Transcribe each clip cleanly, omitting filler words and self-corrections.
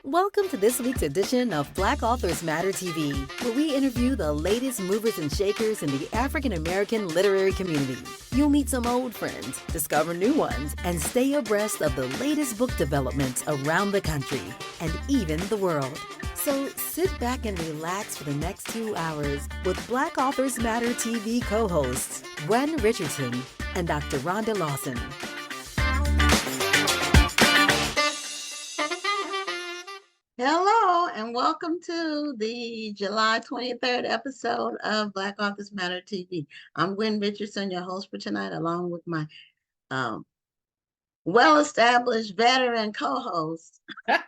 Welcome to this week's edition of Black Authors Matter TV, where we interview the latest movers and shakers in the African American literary community. You'll meet some old friends, discover new ones, and stay abreast of the latest book developments around the country and even the world. So sit back and relax for the next 2 hours with Black Authors Matter TV co-hosts Gwen Richardson and Dr. Rhonda Lawson. Hello, and welcome to the July 23rd episode of Black Authors Matter TV. I'm Gwen Richardson, your host for tonight, along with my well-established veteran co-host, Dr.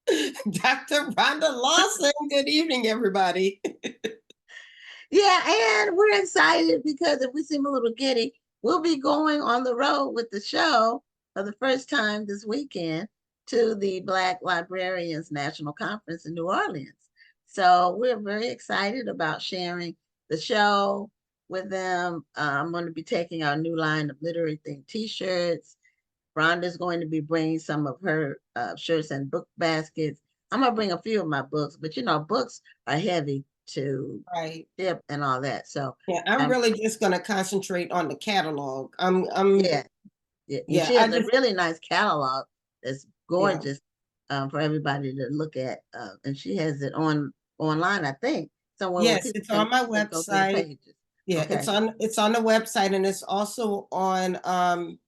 Rhonda Lawson. Good evening, everybody. Yeah, and we're excited because if we seem a little giddy, we'll be going on the road with the show for the first time this weekend to the Black Librarians National Conference in New Orleans. So we're very excited about sharing the show with them. I'm going to be taking our new line of literary themed t-shirts. Rhonda's going to be bringing some of her shirts and book baskets. I'm going to bring a few of my books, but you know, books are heavy to ship and all that. So yeah, I'm really just going to concentrate on the catalog. Yeah. She has a really nice catalog that's gorgeous for everybody to look at, and she has it online, I think, somewhere. Yes, it's on my website. Yeah, okay. It's on the website, and it's also on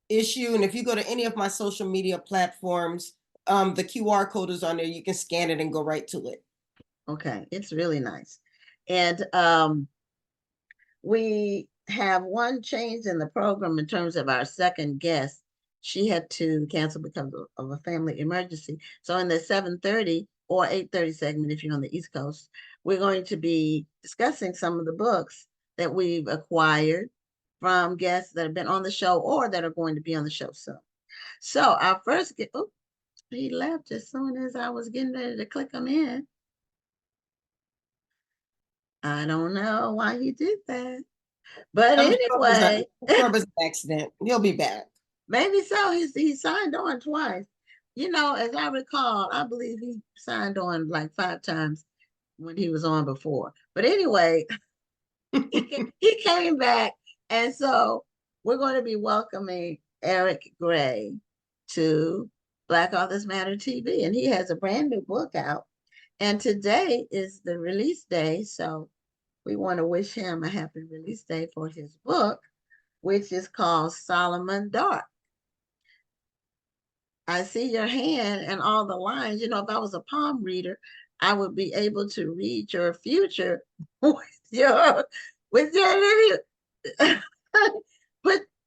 Issue. And if you go to any of my social media platforms, the QR code is on there. You can scan it and go right to it. Okay, it's really nice. And we have one change in the program in terms of our second guest. She had to cancel because of a family emergency. So in the 7:30 or 8:30 segment, if you're on the East Coast, we're going to be discussing some of the books that we've acquired from guests that have been on the show or that are going to be on the show soon. So our first guest, oh, he left as soon as I was getting ready to click him in. I don't know why he did that. But anyway. It was an accident. He'll be back. Maybe so. He signed on twice. You know, as I recall, I believe he signed on like 5 times when he was on before. But anyway, he came back. And so we're going to be welcoming Erick Gray to Black Authors Matter TV. And he has a brand new book out. And today is the release day. So we want to wish him a happy release day for his book, which is called Solomon Dark. I see your hand and all the lines. You know, if I was a palm reader, I would be able to read your future with your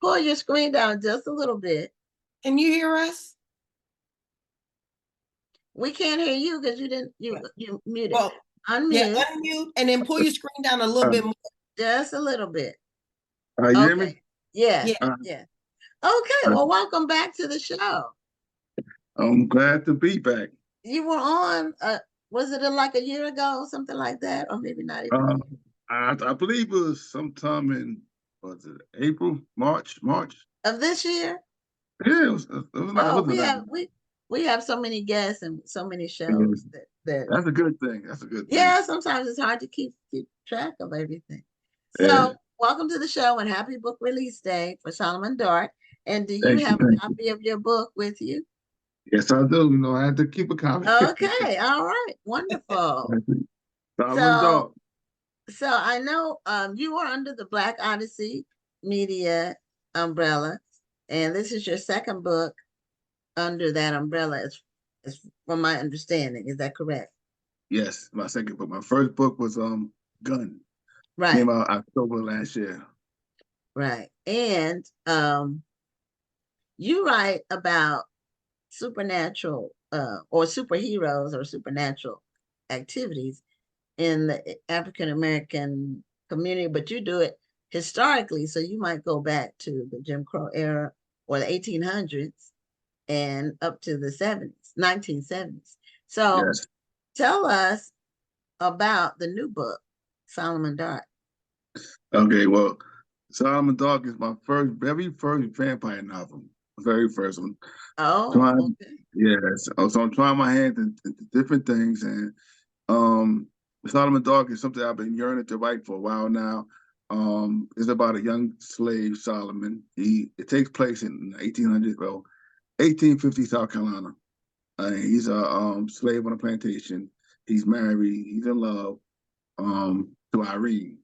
pull your screen down just a little bit. Can you hear us? We can't hear you because you muted. Well, unmute. Yeah, unmute and then pull your screen down a little bit more. Just a little bit. You hear me? Yeah. Okay, well, welcome back to the show. I'm glad to be back. You were on, was it like a year ago, something like that, or maybe not even? I believe it was sometime in, was it April, March of this year? Yeah, we have so many guests and so many shows that that's a good thing. That's a good thing. Yeah, sometimes it's hard to keep track of everything. So welcome to the show and happy book release day for Solomon Dark. And do you have a copy of your book with you? Yes, I do. You know, I had to keep a copy. Okay, all right, wonderful. So I know you are under the Black Odyssey Media umbrella, and this is your second book under that umbrella, is from my understanding. Is that correct? Yes, my second book. My first book was Gun. Right. Came out October last year. Right. And you write about supernatural or superheroes or supernatural activities in the African American community, but you do it historically. So you might go back to the Jim Crow era or the 1800s and up to the 1970s. So tell us about the new book, Solomon Dark. Okay, well, Solomon Dark is my very first vampire novel. very first one. Oh, Trying, okay. yes. So I'm trying my hand into different things, and Solomon Dog is something I've been yearning to write for a while now. It's about a young slave, Solomon. It takes place in 1850 South Carolina. He's a slave on a plantation. He's married. He's in love to Irene,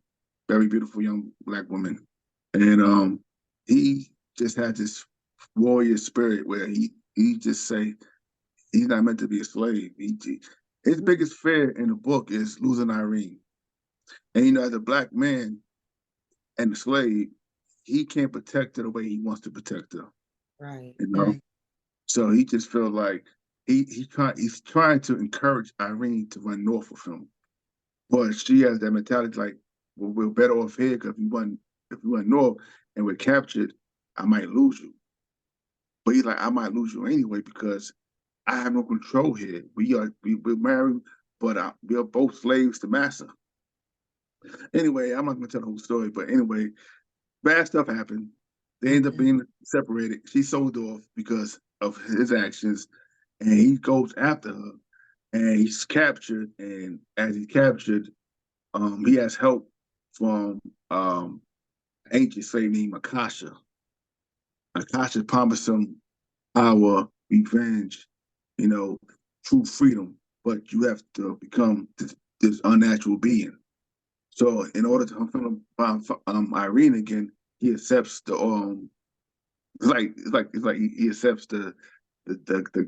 very beautiful young black woman, and he just had this warrior spirit where he just say he's not meant to be a slave. His biggest fear in the book is losing Irene, and as a black man and a slave, he can't protect her the way he wants to protect her. Right. You know, Right. so he just feels like he's trying to encourage Irene to run north with him. But she has that mentality like, well, we're better off here because if we went north and we're captured, I might lose you. But he's like, I might lose you anyway because I have no control here. We're married, but we are both slaves to master. Anyway, I'm not gonna tell the whole story, but anyway, bad stuff happened. They end up being separated. She sold off because of his actions, and he goes after her, and he's captured. And as he's captured, he has help from ancient slave named Akasha. Akasha promised him power, revenge, true freedom, but you have to become this unnatural being. So in order to find Irene again, he accepts the it's like he accepts the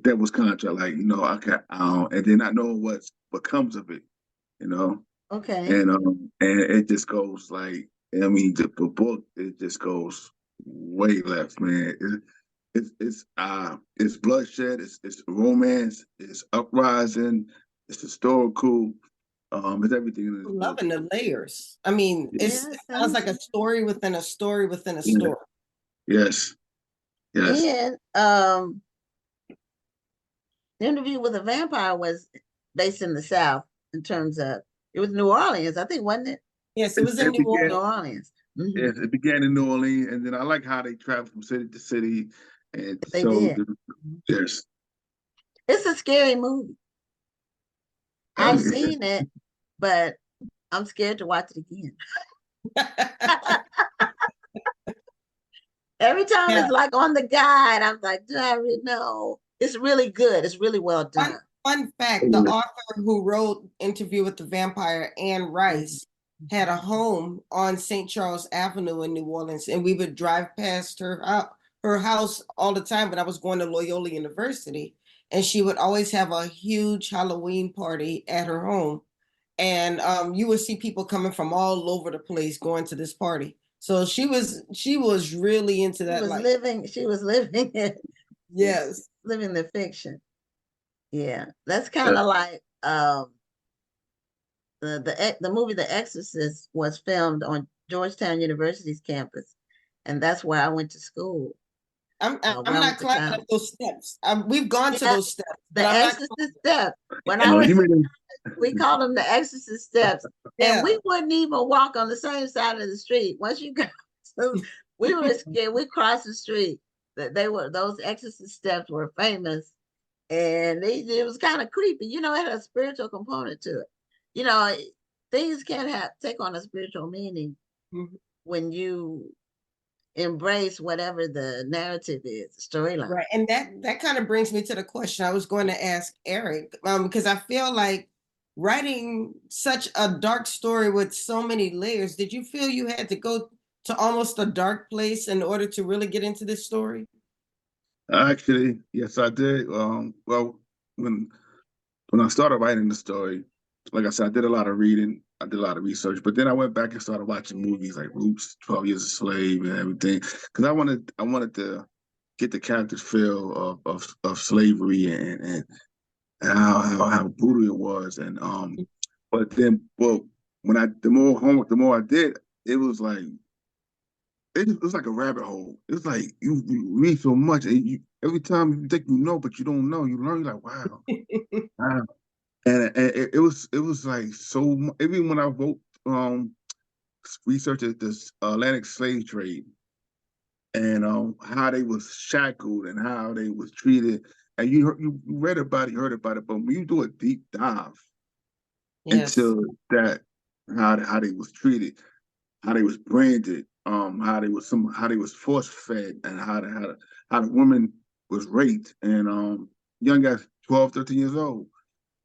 devil's contract, like I can and then not knowing what comes of it, you know. Okay. And it just goes like, I mean, the book, it just goes way left, man. It's bloodshed, it's romance, it's uprising, it's historical, it's everything in this I'm book. loving the layers. I mean, it sounds like a story within a story within a story. Yes. And the Interview with a Vampire was based in the South in terms of, it was New Orleans, I think, wasn't it? Yes, it was in New Orleans. New Orleans. Mm-hmm. Yes, it began in New Orleans, and then I like how they travel from city to city, and they did. Yes, it's a scary movie. I've seen it, but I'm scared to watch it again. Every time it's like on the guide, I'm like, do I really know? It's really good. It's really well done. Fun fact, the author who wrote Interview with the Vampire, Anne Rice, had a home on St. Charles Avenue in New Orleans, and we would drive past her house all the time when I was going to Loyola University, and she would always have a huge Halloween party at her home, and you would see people coming from all over the place going to this party. So she was really into that. She was living it. Yes. Living the fiction. Yeah. That's kind of like the movie The Exorcist was filmed on Georgetown University's campus. And that's where I went to school. I'm not climbing up those steps. We've gone to those steps. The Exorcist steps. When I was we called them the Exorcist steps. And we wouldn't even walk on the same side of the street. Once you got we were scared. We crossed the street. Those Exorcist steps were famous. And it was kind of creepy. It had a spiritual component to it. Things can take on a spiritual meaning when you embrace whatever the narrative is, the storyline. Right. And that kind of brings me to the question I was going to ask Erick, because I feel like writing such a dark story with so many layers, did you feel you had to go to almost a dark place in order to really get into this story? Actually, yes, I did. Well, when I started writing the story, like I said, I did a lot of reading, I did a lot of research, but then I went back and started watching movies like Roots, 12 Years a Slave, and everything, because I wanted to get the character's feel of slavery and how brutal it was, and but then, well, the more homework, the more I did, it was like a rabbit hole. It was like you read so much, and every time you think but you don't know. You learn, you're like, wow, wow. And it was like so. Even when I wrote researched the Atlantic slave trade, and how they was shackled and how they was treated. And you read about it, you heard about it, but when you do a deep dive into that, how they was treated, how they was branded, how they was force fed, and how the woman was raped, and young guys 12, 13 years old.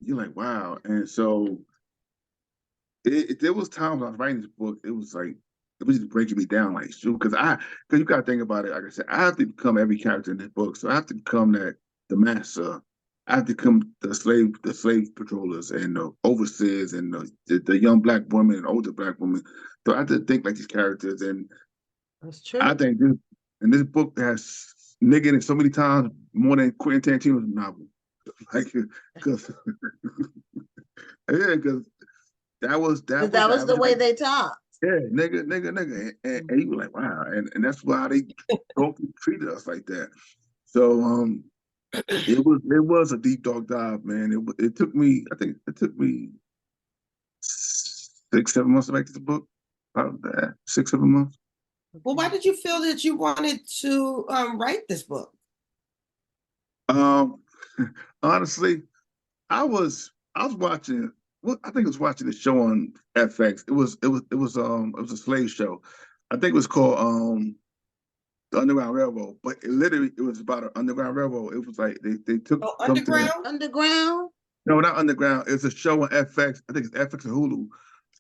You're like, wow. And so there was times I was writing this book, it was just breaking me down, like, shoot, because you gotta think about it. Like I said, I have to become every character in this book. So I have to become the master. I have to become the slave patrollers and the overseers and the young black woman and older black woman. So I have to think like these characters. And that's true. I think this book has nigga in it so many times more than Quentin Tarantino's novel. Like, because yeah, because that was the way they talked. Yeah, nigga, and you were like, wow, and that's why they don't treated us like that. So it was a deep dark dive, man. It took me, I think it took me 6-7 months to make this book. About that, 6-7 months. Well, why did you feel that you wanted to write this book? Honestly, I was watching. Well, I think I was watching the show on FX. It was a slave show. I think it was called the Underground Railroad. But it was about an Underground Railroad. It was like they took Underground. No, not Underground. It's a show on FX. I think it's FX or Hulu,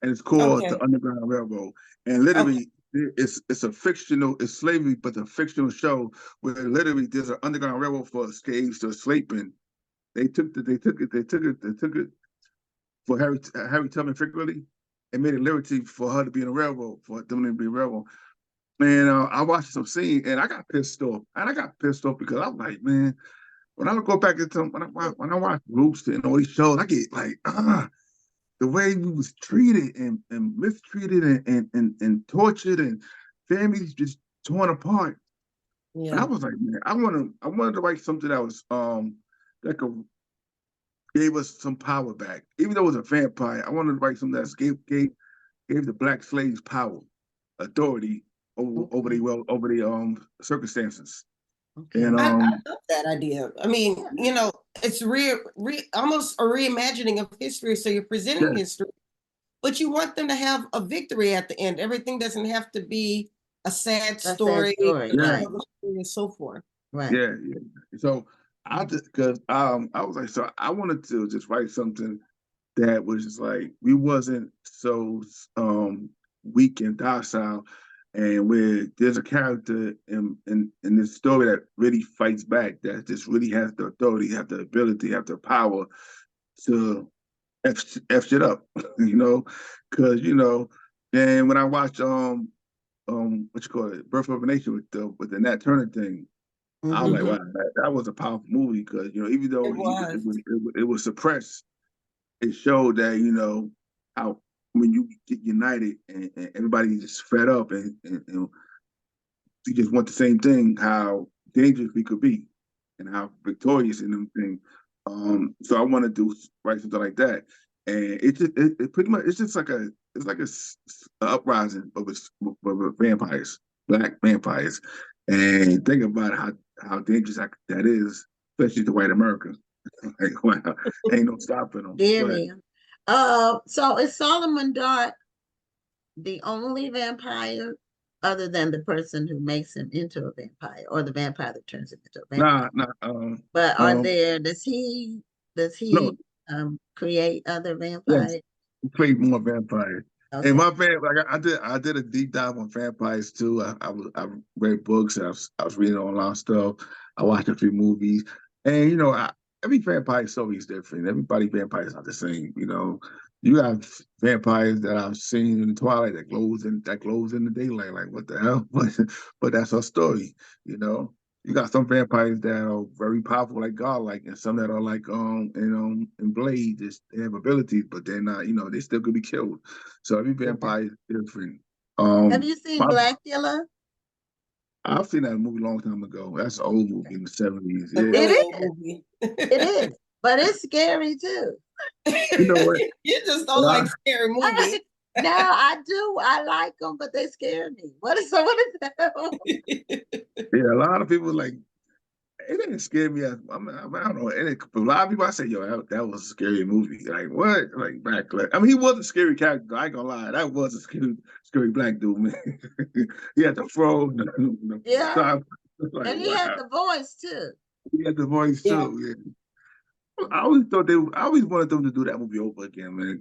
and it's called the Underground Railroad. And literally, it's it's slavery, but a fictional show where literally there's an Underground Railroad for slaves to sleep in. They took it for Harry Tubman figuratively, and made it literally for her to be in a railroad, for them to be a railroad. Man, I watched some scene and I got pissed off. And I got pissed off because I'm like, man, when I go back into when I watch Rooster and all these shows, I get like, the way we was treated and mistreated and tortured and families just torn apart. Yeah. And I was like, man, I wanted to write something that was that could gave us some power back. Even though it was a vampire, I wanted to write something that gave the black slaves power, authority over the circumstances. Okay. And I love that idea. I mean, it's almost a reimagining of history. So you're presenting history, but you want them to have a victory at the end. Everything doesn't have to be a sad story, right, and so forth. Right. Yeah. So I was like, so I wanted to just write something that was just like, we wasn't so weak and docile, and where there's a character in this story that really fights back, that just really has the authority, have the ability, have the power to F shit up, because and when I watched what you call it, Birth of a Nation with the Nat Turner thing, I was like, wow, that was a powerful movie, because even though it was suppressed, it showed that how when you get united and everybody just fed up and we just want the same thing, how dangerous we could be and how victorious in them thing. So I want to write something like that, and it pretty much it's like a uprising of vampires, black vampires, and think about how dangerous that is, especially to white America. Like, wow, ain't no stopping them. Very. So is Solomon Dark the only vampire, other than the person who makes him into a vampire, or the vampire that turns him into a vampire? Nah. But does he create other vampires? Yes, he create more vampires. Okay. And I did a deep dive on vampires too. I read books. I was reading online stuff. I watched a few movies, and every vampire story is different. Everybody vampires not the same. You have vampires that I've seen in Twilight that glows in the daylight. Like, what the hell? But that's her story. You got some vampires that are very powerful, like godlike, and some that are like in Blade, they have abilities, but they're not. They still could be killed. So every vampire is different. Have you seen Blackula? I've seen that movie a long time ago. That's an old movie in the 70s. Yeah. It is, but it's scary too. You know what? You just don't like scary movies. No, I do. I like them, but they scare me. What is that? Yeah, a lot of people like it didn't scare me. I don't know. A lot of people I say, yo, that was a scary movie. Like what? Like Black. I mean, he was a scary character. I ain't gonna lie. That was a scary black dude, man. He had the fro. Yeah. Top. Like, And he had the voice too. He had the voice too. Yeah. I always wanted them to do that movie over again, man.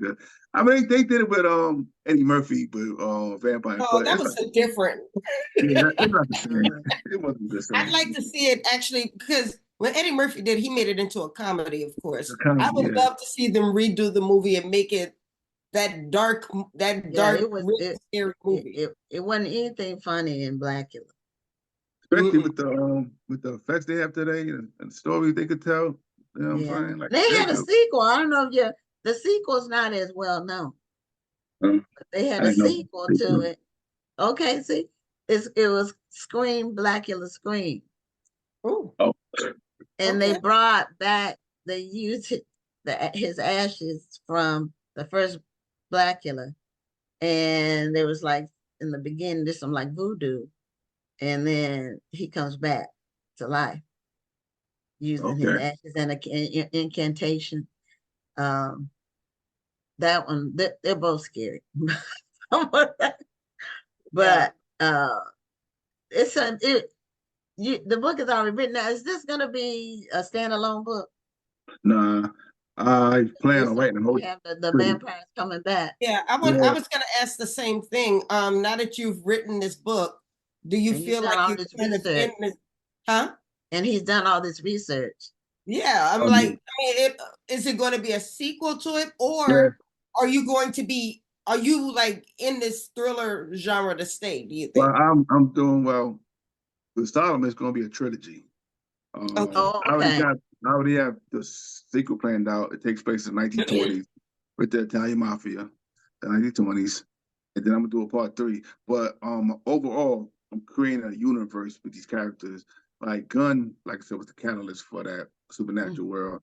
I mean, they did it with Eddie Murphy, but Vampire. Oh, that was so different. Yeah, it's not the same. It wasn't the same. I'd like to see it actually, because when Eddie Murphy did, he made it into a comedy, of course. Comedy, I would love to see them redo the movie and make it that dark, scary movie. It wasn't anything funny in Blackula. Especially with the effects they have today and the stories they could tell. You know what I'm saying? Like, they had a sequel. I don't know if the sequel's not as well known. But they had a sequel to it. Okay, see, it was Scream, Blackula Scream. Oh. And they brought back, they used his ashes from the first Blackula. And there was like, in the beginning, there's some like voodoo. And then he comes back to life using his ashes and an incantation. That one, they're both scary. But the book is already written. Now, is this gonna be a standalone book? Nah, I plan on writing the vampires coming back. Yeah, I was gonna ask the same thing. Now that you've written this book, do you feel like you're kind of in this, huh? And he's done all this research. Yeah, I'm like, I mean, is it going to be a sequel to it, or are you like in this thriller genre to stay? Do you think? Well, I'm doing well. The Solomon is going to be a trilogy. Okay. I already have the sequel planned out. It takes place in the 1920s with the Italian Mafia, the 1920s, and then I'm gonna do a part 3. But overall, I'm creating a universe with these characters. Like Gunn, like I said, was the catalyst for that supernatural world,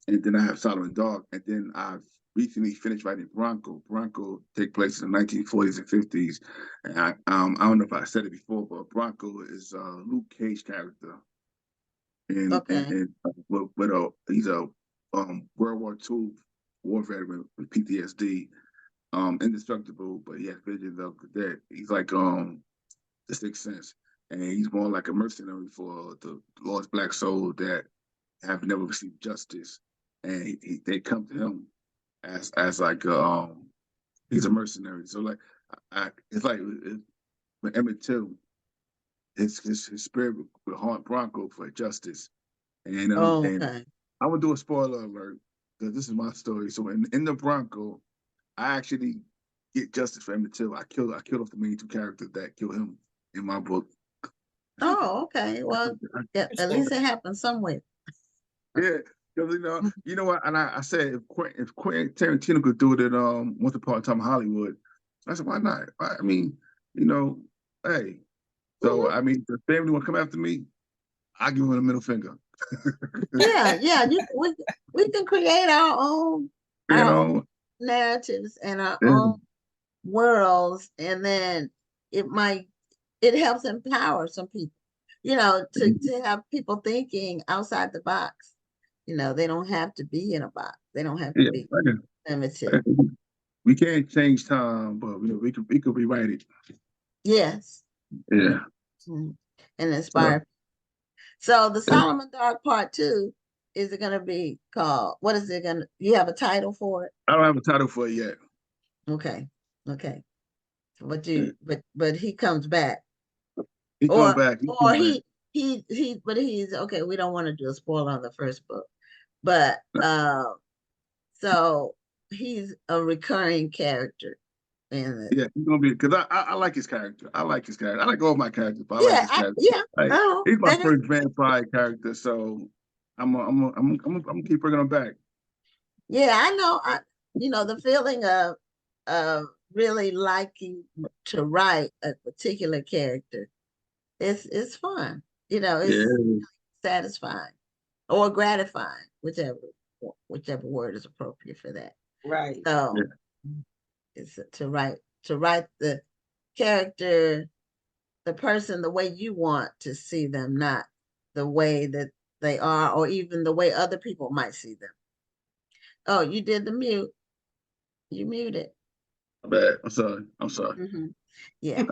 and then I have Solomon Dog, and then I've recently finished writing Bronco. Bronco take place in the 1940s and 50s, and I don't know if I said it before, but Bronco is Luke Cage character. And he's a World War II war veteran with PTSD, indestructible, but he has visions of the dead. He's like the Sixth Sense, and he's more like a mercenary for the lost black soul that have never received justice, and they come to him as like he's a mercenary. So like it's like with Emmett Till. His spirit will haunt Bronco for justice. And, and I'm going to do a spoiler alert because this is my story. So in the Bronco, I actually get justice for Emmett Till. I killed off the main 2 characters that killed him in my book. Oh, okay. Well, at least it happened somewhere. Yeah. You know what? And I said, if Quentin Tarantino could do it at Once Upon a Time in Hollywood, I said, why not? I mean, hey. So, I mean, if the family want to come after me, I give them a middle finger. Yeah. We can create our own, own narratives and our own worlds, and then it helps empower some people, to have people thinking outside the box. They don't have to be in a box. They don't have to be limited. We can't change time, but we could rewrite it. Yes. Yeah. And inspire. So the Solomon Dog Part 2, is it going to be called? What is it going to? You have a title for it? I don't have a title for it yet. Okay. But he comes back. He comes back. But he's okay. We don't want to do a spoiler on the first book, but so he's a recurring character. Yeah, he's gonna be, because I like his character. I like all my characters, but I like his character. He's my first vampire character, so I'm gonna keep bringing him back. Yeah, I know. The feeling of really liking to write a particular character. It's fun. It's satisfying or gratifying, whichever word is appropriate for that. Right. So. It's to write the character the person the way you want to see them, not the way that they are, or even the way other people might see them. Oh, you did the mute. You muted. Bad. I'm sorry. I'm sorry. Yeah.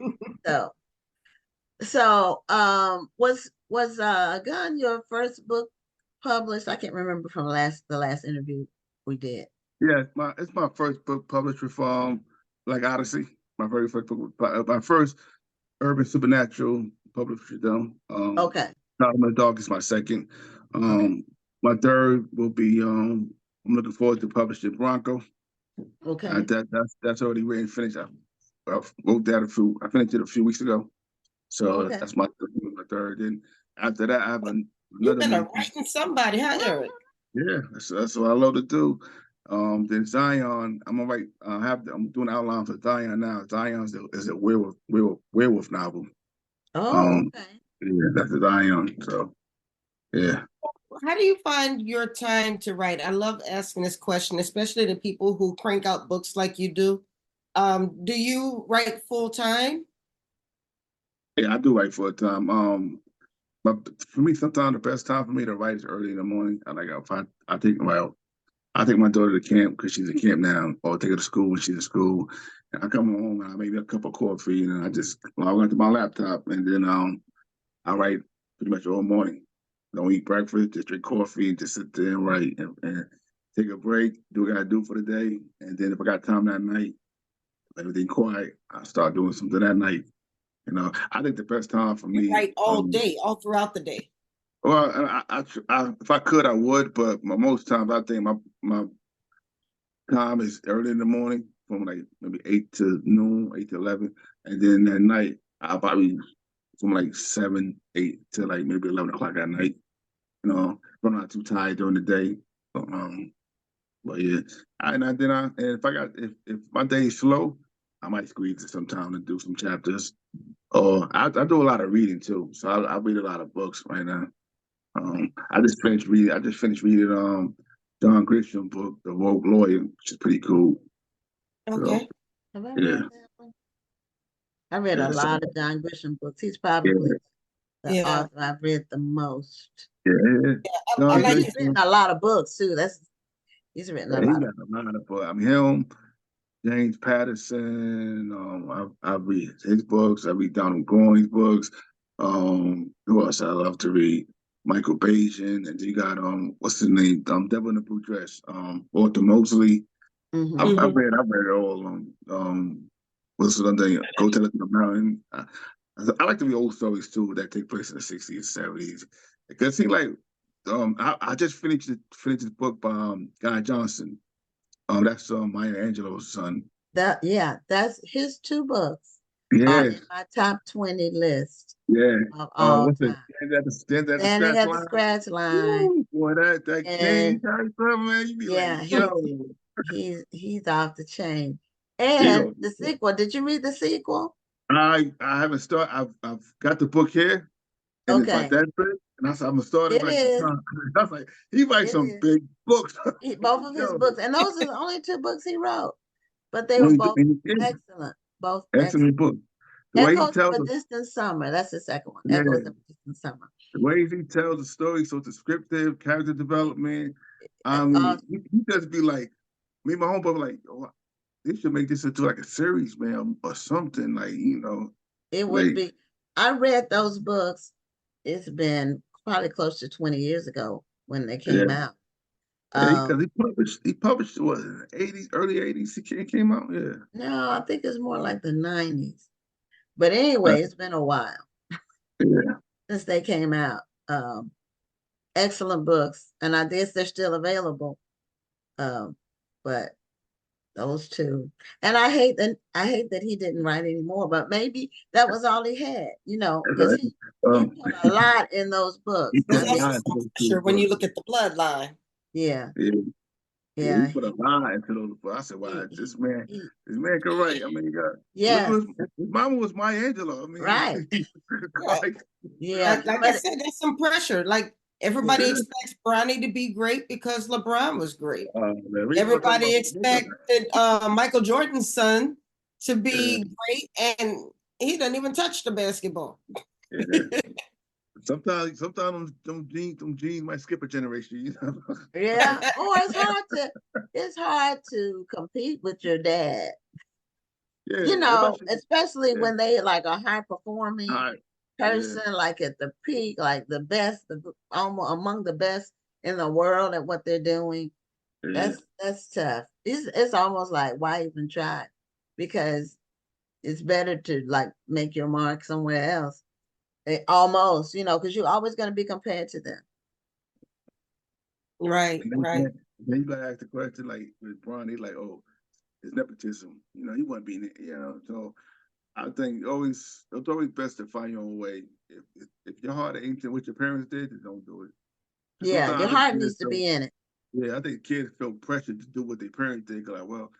So was Gun your first book published? I can't remember from the last interview we did. Yeah, it's my first book published with like Odyssey. My very first book, my first urban supernatural published them. Okay. My Dog is my second. Okay. My third will be I'm looking forward to publishing Bronco. Okay. That's already written, finished. I wrote that I finished it a few weeks ago. So Okay. that's my third. And after that, I have You've another been one. writing somebody, huh, Erick? Yeah, that's what I love to do. Then Zion, I'm gonna write. I'm doing outline for Zion now. Zion is a werewolf novel. Oh, okay. Yeah, that's the Zion. So yeah. How do you find your time to write? I love asking this question, especially to people who crank out books like you do. Do you write full time? Yeah, I do write full time. But for me, sometimes the best time for me to write is early in the morning. I take my daughter to camp because she's at camp now, or take her to school when she's at school. And I come home and I make me a cup of coffee, and I just log into my laptop, and then I write pretty much all morning. Don't eat breakfast, just drink coffee, and just sit there and write, and take a break, do what I gotta do for the day, and then if I got time that night, everything quiet, I start doing something that night. I think the best time for You me. write all day, all throughout the day. Well, if I could, I would, but most times I think my time is early in the morning, from like maybe 8 to noon, 8 to 11, and then at night I'll probably from like 7, 8 to like maybe 11 o'clock at night. If I'm not too tired during the day. But yeah, and if my day is slow, I might squeeze in some time to do some chapters. Or I do a lot of reading too, so I read a lot of books right now. I just finished reading John Grisham book, The Rogue Lawyer, which is pretty cool. Okay. So, have I Yeah. read that one? I read a lot of John Grisham books. He's probably the author I've read the most. I like he's written a lot of books too. He's written a lot of books. I mean, him, James Patterson. I read his books. I read Donald Groen's books. Who else I love to read? Michael Bajan, and you got what's his name? Devil in the Blue Dress. Walter Mosley. I read all of them. What's the other thing? Go Tell It to the Mountain. I like to read old stories too that take place in the 60s, 70s. Because it seems like I just finished the book by Guy Johnson. That's Maya Angelou's son. That's his 2 books. Yeah. In my top 20 list. Yeah. Of all what's time. Standing at the scratch line. Ooh, boy, that King man, you be like, yo. He's off the chain. And the sequel. Did you read the sequel? I haven't started. I've got the book here. And it's like that big. And I'm gonna start it. I was like, he writes some big books. Both of his books. And those are the only 2 books he wrote. But they were both excellent. Both excellent books. Echoes of a Distant Summer. That's the second one. Echoes of a Distant Summer. The way he tells the story, so descriptive, character development. I mean, he just be like, me and my homeboy like, oh, they should make this into like a series, man, or something. Like, It would be. I read those books. It's been probably close to 20 years ago when they came out. Because he published what, in the 80s, early 80s, he came out. Yeah. No, I think it's more like the 90s. But anyway, it's been a while since they came out. Excellent books, and I guess they're still available. But those 2, and I hate that he didn't write anymore. But maybe that was all he had, because he put a lot in those books. Sure, when you look at the bloodline. Yeah. He put a lot into those books. I said, "Wow, this man can write." I mean, his mama was Maya Angelou. I mean, right. Like I said, there's some pressure. Like everybody expects Bronny to be great because LeBron was great. Everybody expected Michael Jordan's son to be great, and He doesn't even touch the basketball. Yeah. Sometimes them jeans might skip a generation, you know. Yeah. Or it's hard to compete with your dad. Yeah, Especially yeah. when they like a high performing person, like at the peak, like the best, almost among the best in the world at what they're doing. Yeah. That's tough. It's almost like why even try? Because it's better to like make your mark somewhere else. Almost, because you're always going to be compared to them. Right, right. Then you gotta ask the question like with Bron, they like, oh, it's nepotism. He wasn't being it, So I think it's always best to find your own way. If your heart ain't into what your parents did, then don't do it. Yeah, your heart needs to be in it. Yeah, I think kids feel pressured to do what their parents did. Like, well,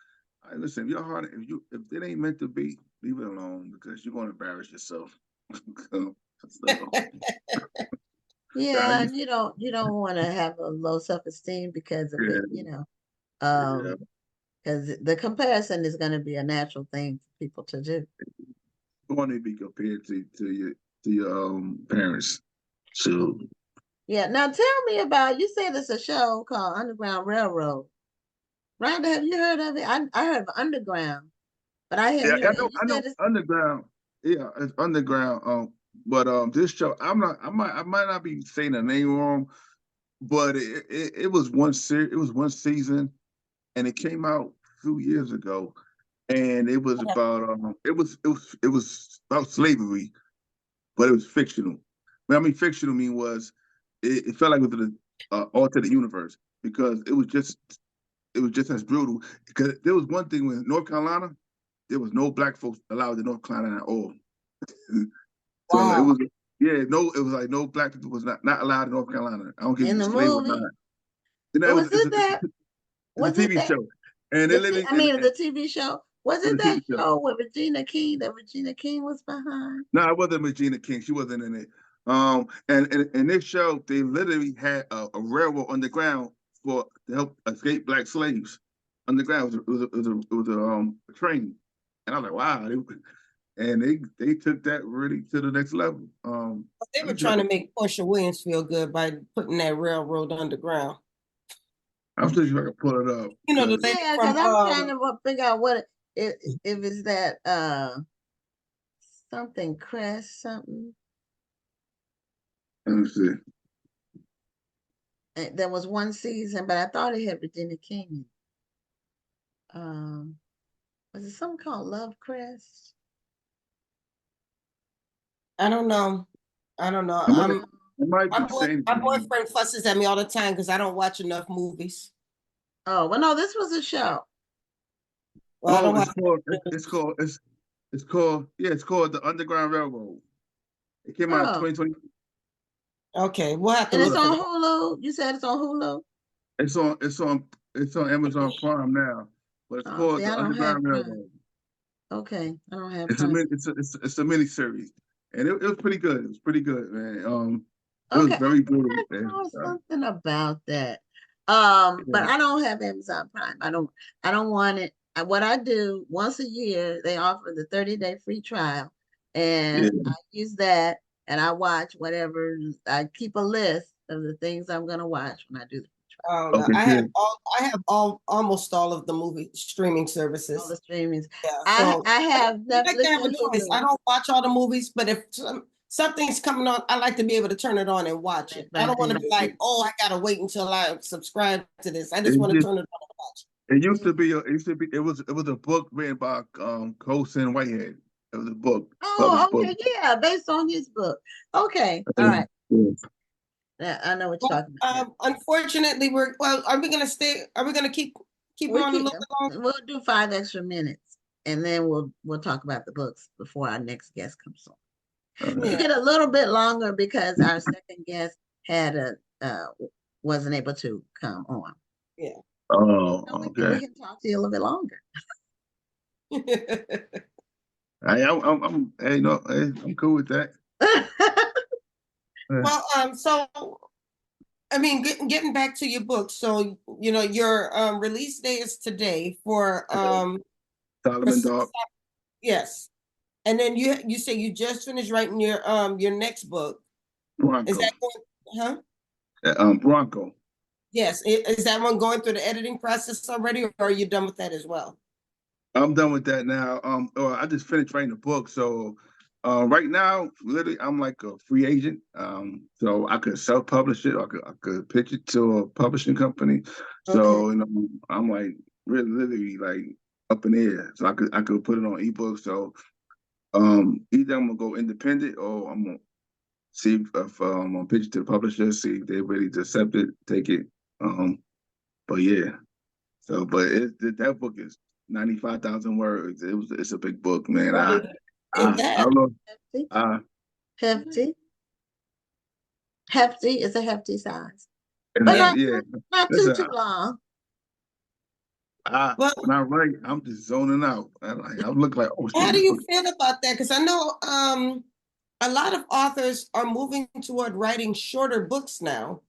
listen, if your heart, if it ain't meant to be, leave it alone because you're gonna embarrass yourself. Yeah, and you don't want to have a low self-esteem because of it, because the comparison is going to be a natural thing for people to do. You want to be compared to your parents. So yeah, now tell me about. You said it's a show called Underground Railroad. Rhonda, have you heard of it? I heard of Underground, but I hadn't heard. I know Underground. Yeah, it's Underground. But this show, I might not be saying the name wrong, but it was one season, and it came out a few years ago, and it was about it was about slavery, but it was fictional. What I mean fictional was it felt like it was an alternate universe because it was just as brutal. Because there was one thing with North Carolina, there was no black folks allowed in North Carolina at all. So wow. it was like no black people was not allowed in North Carolina. I don't give in you the slave movie. or not. Was it a TV show, and the TV show. Was it that show with Regina King that Regina King was behind? No, it wasn't Regina King. She wasn't in it. And in this show, they literally had a railroad underground to help escape black slaves. Underground it was a train, and I was like, wow. They took that really to the next level. They were trying to make Portia Williams feel good by putting that railroad underground. I'm sure you can pull it up. The lady because I'm trying to figure out what if it's that something Crest something. Let me see. There was one season, but I thought it had Virginia King. Was it something called Love Crest? I don't know. My boyfriend fusses at me all the time because I don't watch enough movies. Oh, well, no, this was a show. Well, it's called The Underground Railroad. It came out in 2020. Okay, we'll have to. And it's on Hulu. You said it's on Hulu. It's on Amazon Prime now, but it's called The Underground Railroad. Okay, I don't have. It's a mini series, and it was pretty good. It was pretty good, man. It was very good. I know something about that. But I don't have Amazon Prime. I don't want it. What I do once a year, they offer the 30-day free trial, and I use that, and I watch whatever. I keep a list of the things I'm going to watch when I do the trial. No, I have almost all of the movie streaming services. All the streamings. Yeah, I have Netflix. I don't watch all the movies, but if something's coming on, I like to be able to turn it on and watch it. I don't want to be like, I gotta wait until I subscribe to this. I just want to turn it on and watch. It was a book written by Colson Whitehead. It was a book. Oh, okay, book. Yeah, based on his book. Okay, all right. Yeah, I know what you're talking about. Unfortunately, are we gonna stay? Are we gonna keep on a little bit longer? We'll do 5 extra minutes, and then we'll talk about the books before our next guest comes on. We get a little bit longer because our second guest had wasn't able to come on. Yeah. Oh, so we can talk to you a little bit longer. I'm cool with that. Well, so I mean, getting back to your book, so your release day is today for Solomon Dog. Yes. And then you say you just finished writing your next book. Bronco. Is that going, huh? Bronco. Yes. Is that one going through the editing process already, or are you done with that as well? I'm done with that now. I just finished writing the book, so right now, literally, I'm like a free agent. So I could self-publish it, or I could pitch it to a publishing company. So I'm like really, literally like up in the air. So I could put it on ebook. So either I'm gonna go independent, or I'm gonna see if I'm gonna pitch it to the publisher, see if they're ready to accept it, take it. But yeah. So, but that book is 95,000 words. It's a big book, man. I don't know. Hefty. Hefty is a hefty size, But not too long. When I write, I'm just zoning out. I look like, oh. How do you feel about that? Because I know a lot of authors are moving toward writing shorter books now.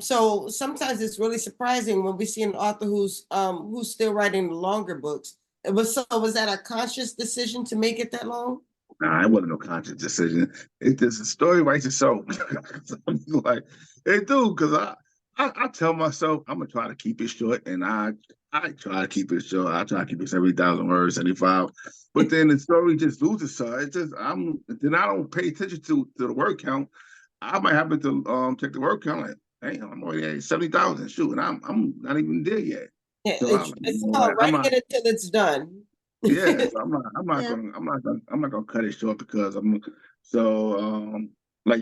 So sometimes it's really surprising when we see an author who's still writing the longer books. Was that a conscious decision to make it that long? Nah, it wasn't no conscious decision. It's just a story writes itself. Like it do, because I tell myself I'm gonna try to keep it short, and I try to keep it short. I try to keep it 70,000 words, 75. But then the story just loses. So it's just I don't pay attention to the word count. I might happen to check the word count, like, hey, I'm already at 70,000. Shoot, and I'm not even there yet. Yeah, So it's called writing it until it's done. Yeah, so I'm not gonna cut it short because like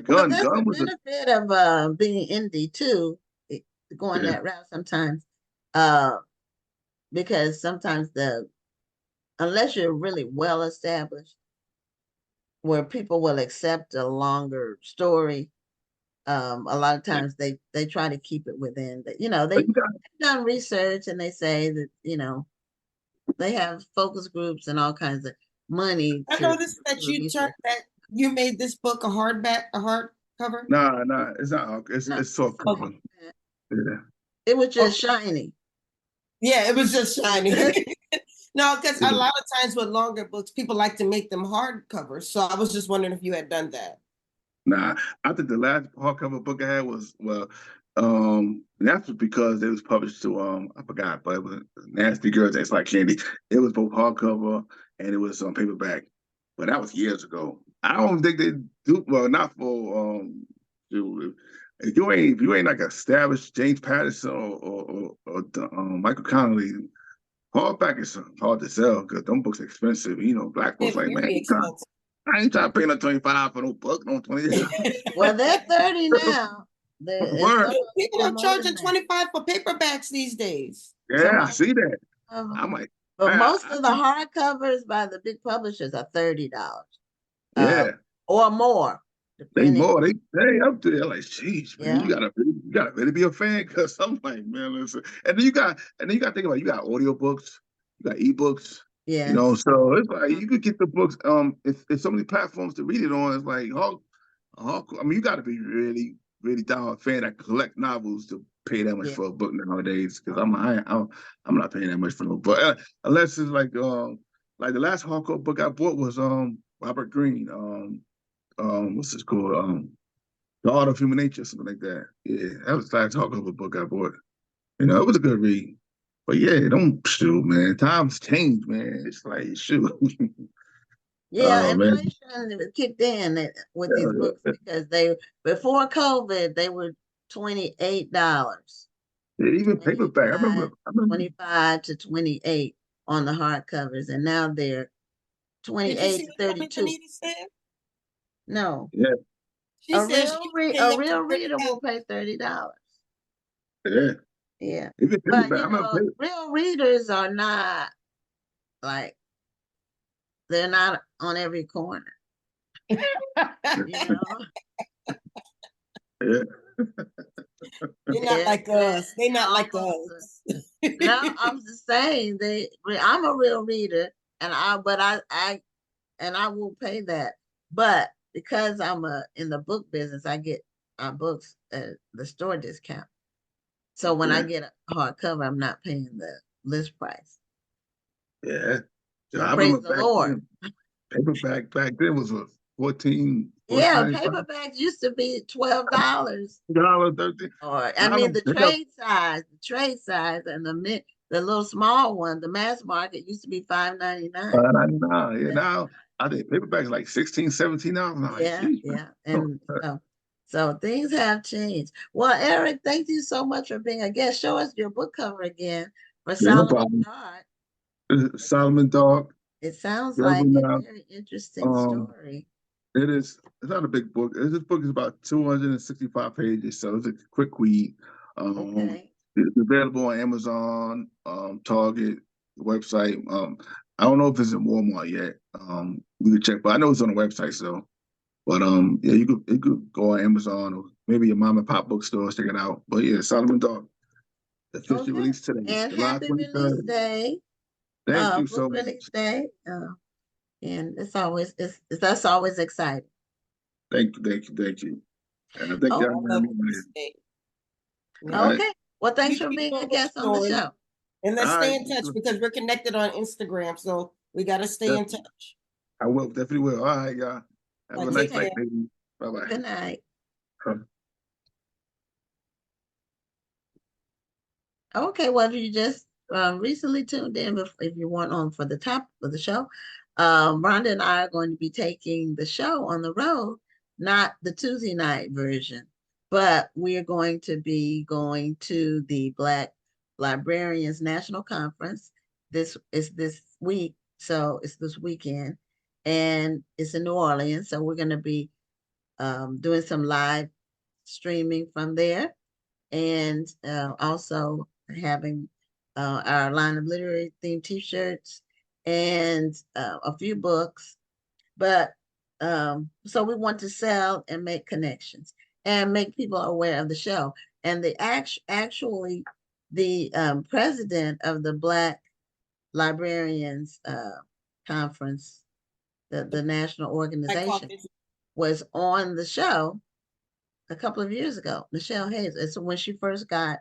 Gun that's Gun the was benefit of being indie too, going that route sometimes. Because sometimes unless you're really well established, where people will accept a longer story, a lot of times they try to keep it within that, they've done research and they say that, they have focus groups and all kinds of money. I noticed that you made this book a hardcover. Nah, it's not. It's soft cover. Yeah. It was just shiny. Yeah, it was just shiny. No, because a lot of times with longer books, people like to make them hardcover. So I was just wondering if you had done that. Nah, I think the last hardcover book I had was that's because it was published to I forgot, but it was Nasty Girls That's Like Candy. It was both hardcover and it was paperback, but that was years ago. I don't think they do well. Not for if you ain't like established James Patterson or Michael Connolly, hardback is hard to sell because them books are expensive. Black folks like, man, I ain't trying to pay no 25 for no book, no 20. Well, they're 30 now. People are charging 25 for paperbacks these days. Yeah, I see that. I'm like, but most of the hardcovers by the big publishers are $30. Yeah, or more. They more. They up there. Like, jeez, man, you gotta really be a fan, because I'm like, man, listen. And then you got to think about it. You got audiobooks, you got ebooks. Yeah. So it's like you could get the books. It's so many platforms to read it on. It's like, I mean, you got to be really, really down fan that collect novels to pay that much for a book nowadays. Because I'm not paying that much for no book, unless it's like the last hardcover book I bought was Robert Greene. What's this called? The Art of Human Nature, something like that. Yeah, that was the last hardcover book I bought. It was a good read. But yeah, don't shoot, man. Times change, man. It's like, shoot. Yeah, inflation kicked in with these books because before COVID they were $28. Yeah, even paperback. I remember 25 to 28 on the hardcovers, and now they're 28 to 32. No. Yeah. A real reader will pay $30. Yeah. Yeah. But real readers are not they're not on every corner. Yeah. They're not like us. They're not like us. No, I'm just saying I'm a real reader, and I will pay that. But because I'm in the book business, I get our books at the store discount. So when I get a hardcover, I'm not paying the list price. Yeah. So praise the Lord. Paperback back then was a 14. Yeah, paperbacks used to be $12. $13. Or I mean the trade size, and the little small one, the mass market used to be $5.99. Yeah, now I think paperbacks like 16, $17. Like, Yeah, geez, yeah. And so things have changed. Well, Eric, thank you so much for being a guest. Show us your book cover again for yeah, no Solomon problem. Dog. Solomon Dog. It sounds like Available a now. very interesting story. It is. It's not a big book. This book is about 265 pages, so it's a quick read. Okay. It's available on Amazon, Target, the website. I don't know if it's in Walmart yet. We could check, but I know it's on the website. So, but yeah, you could go on Amazon or maybe your mom and pop bookstore, check it out. But yeah, Solomon Dog, officially released today, And July happy release 23rd. day. Thank you Book so release much. day. And that's always exciting. Thank you. And I thank Oh, y'all for having me. okay. Well, thanks for being a guest on the show. And let's stay in touch because we're connected on Instagram. So we got to stay in touch. I will, definitely will. All right, y'all. Have a nice night, baby. Bye-bye. Good night. Okay, well, if you just recently tuned in, if you weren't on for the top of the show, Rhonda and I are going to be taking the show on the road, not the Tuesday night version, but we are going to be going to the Black Librarians National Conference. This is this week, so it's this weekend, and it's in New Orleans. So we're going to be doing some live streaming from there, and also having our line of literary themed t-shirts and a few books. But so we want to sell and make connections and make people aware of the show. And the actually the president of the Black Librarians Conference, the national organization, was on the show a couple of years ago. Michelle Hayes. It's when she first got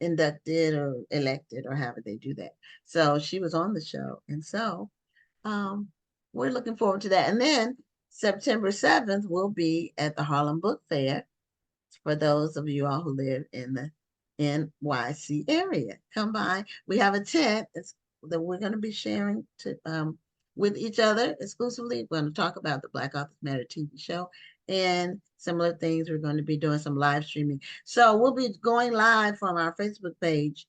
inducted or elected or however they do that. So she was on the show. And so we're looking forward to that. And then September 7th, we'll be at the Harlem Book Fair for those of you all who live in the NYC area. Come by. We have a tent that we're going to be sharing with each other exclusively. We're going to talk about the Black Authors Matter TV show and similar things. We're going to be doing some live streaming. So we'll be going live from our Facebook page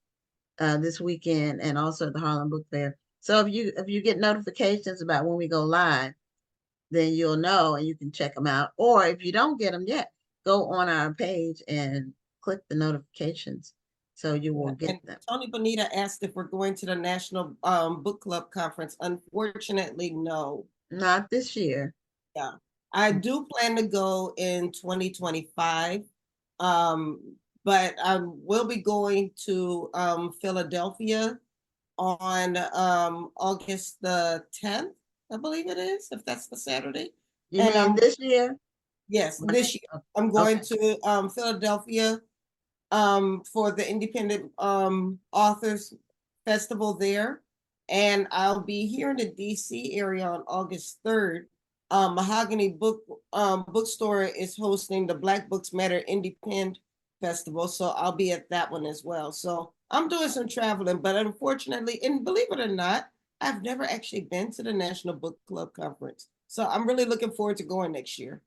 this weekend and also at the Harlem Book Fair. So if you get notifications about when we go live, then you'll know and you can check them out. Or if you don't get them yet, go on our page and click the notifications so you will get them. Tony Bonita asked if we're going to the National Book Club Conference. Unfortunately, no. Not this year. Yeah. I do plan to go in 2025, but I will be going to Philadelphia on August the 10th, I believe it is, if that's the Saturday. You mean this year? Yes, this year. I'm going to Philadelphia for the Independent Authors Festival there. And I'll be here in the DC area on August 3rd. Mahogany Bookstore is hosting the Black Books Matter Independent Festival. So I'll be at that one as well. So I'm doing some traveling, but unfortunately, and believe it or not, I've never actually been to the National Book Club Conference. So I'm really looking forward to going next year.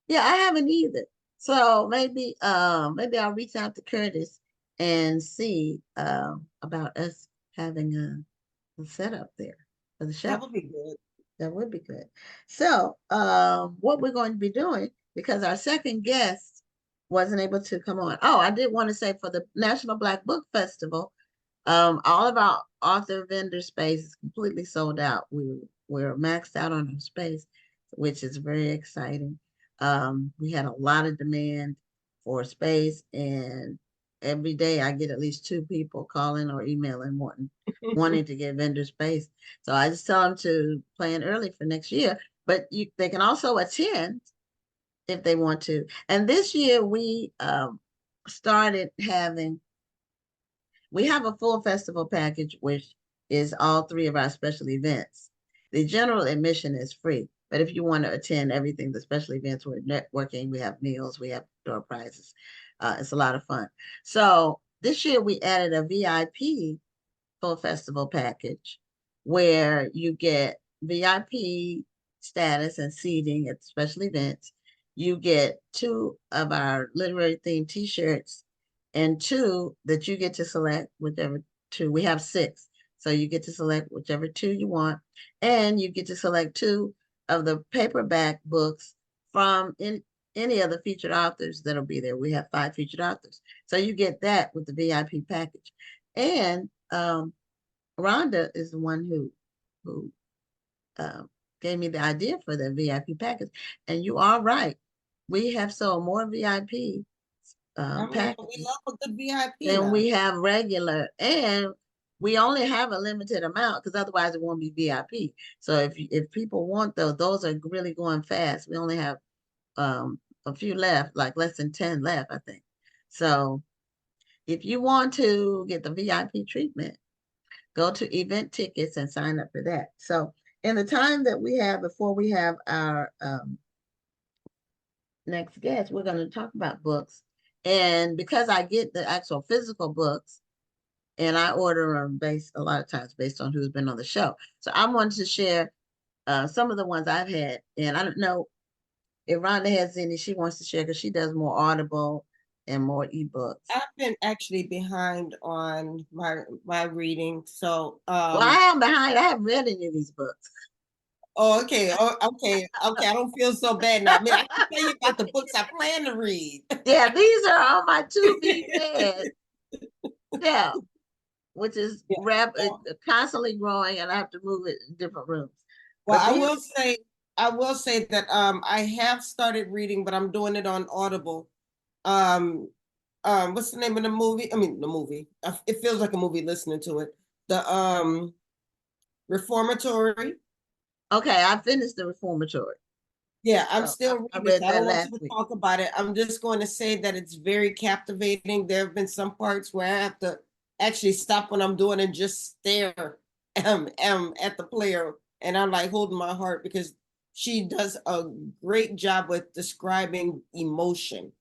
Yeah, I haven't either. So maybe I'll reach out to Curtis and see about us having a setup there for the show. That would be good. That would be good. So what we're going to be doing, because our second guest wasn't able to come on. Oh, I did want to say for the National Black Book Festival, all of our author vendor space is completely sold out. We're maxed out on our space, which is very exciting. We had a lot of demand for space, and every day I get at least 2 people calling or emailing wanting to get vendor space. So I just tell them to plan early for next year, but they can also attend if they want to. And this year we started we have a full festival package, which is all 3 of our special events. The general admission is free, but if you want to attend everything, the special events, we're networking, we have meals, we have door prizes. It's a lot of fun. So this year we added a VIP full festival package where you get VIP status and seating at special events. You get 2 of our literary themed t-shirts and 2 that you get to select, whichever 2. We have 6. So you get to select whichever 2 you want. And you get to select 2 of the paperback books from any of the featured authors that'll be there. We have 5 featured authors. So you get that with the VIP package. And Rhonda is the one who gave me the idea for the VIP package. And you are right. We have sold more VIP packages. We love a good VIP. And we have regular, and we only have a limited amount because otherwise it won't be VIP. So if people want those are really going fast. We only have a few left, like less than 10 left, I think. So if you want to get the VIP treatment, go to event tickets and sign up for that. So in the time that we have before we have our next guest, we're going to talk about books. And because I get the actual physical books and I order them a lot of times based on who's been on the show. So I wanted to share some of the ones I've had. And I don't know if Rhonda has any she wants to share because she does more Audible and more ebooks. I've been actually behind on my reading. So well, I am behind. I haven't read any of these books. Oh, okay. Okay. I don't feel so bad now. I mean, I can tell you about the books I plan to read. Yeah, these are on my to be read. Yeah, which is constantly growing, and I have to move it in different rooms. Well, I will say that I have started reading, but I'm doing it on Audible. What's the name of the movie? I mean, the movie. It feels like a movie listening to it. The Reformatory. Okay, I finished the Reformatory. Yeah, I'm still reading. I don't want to talk about it. I'm just going to say that it's very captivating. There have been some parts where I have to actually stop what I'm doing and just stare at the player. And I'm like holding my heart because she does a great job with describing emotion.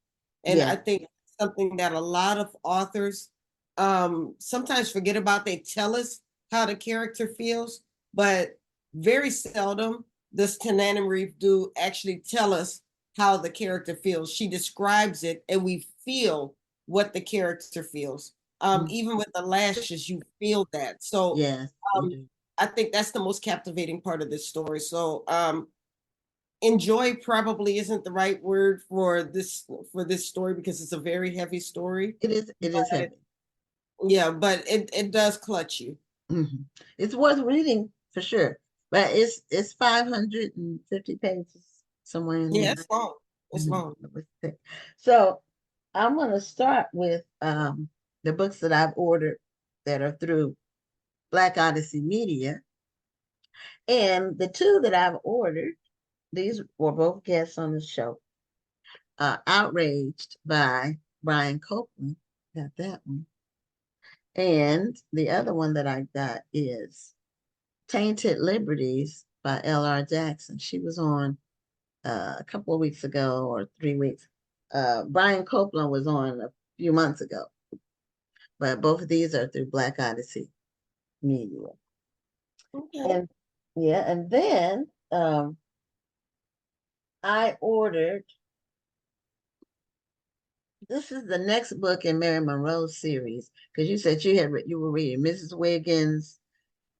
And I think something that a lot of authors sometimes forget about. They tell us how the character feels, but very seldom does Tananarive do actually tell us how the character feels. She describes it and we feel what the character feels. Even with the lashes, you feel that. So I think that's the most captivating part of this story. So enjoy probably isn't the right word for this story because it's a very heavy story. It is heavy. Yeah, but it does clutch you. Mm-hmm. It's worth reading for sure. But it's 550 pages somewhere in there. Yeah, it's long. It's long. So I'm going to start with the books that I've ordered that are through Black Odyssey Media. And the 2 that I've ordered, these were both guests on the show. Outraged by Brian Copeland. Got that one. And the other one that I got is Tainted Liberties by L.R. Jackson. She was on a couple of weeks ago or 3 weeks. Brian Copeland was on a few months ago. But both of these are through Black Odyssey Media. Okay. And then I ordered, this is the next book in Mary Monroe's series, because you said you were reading Mrs. Wiggins,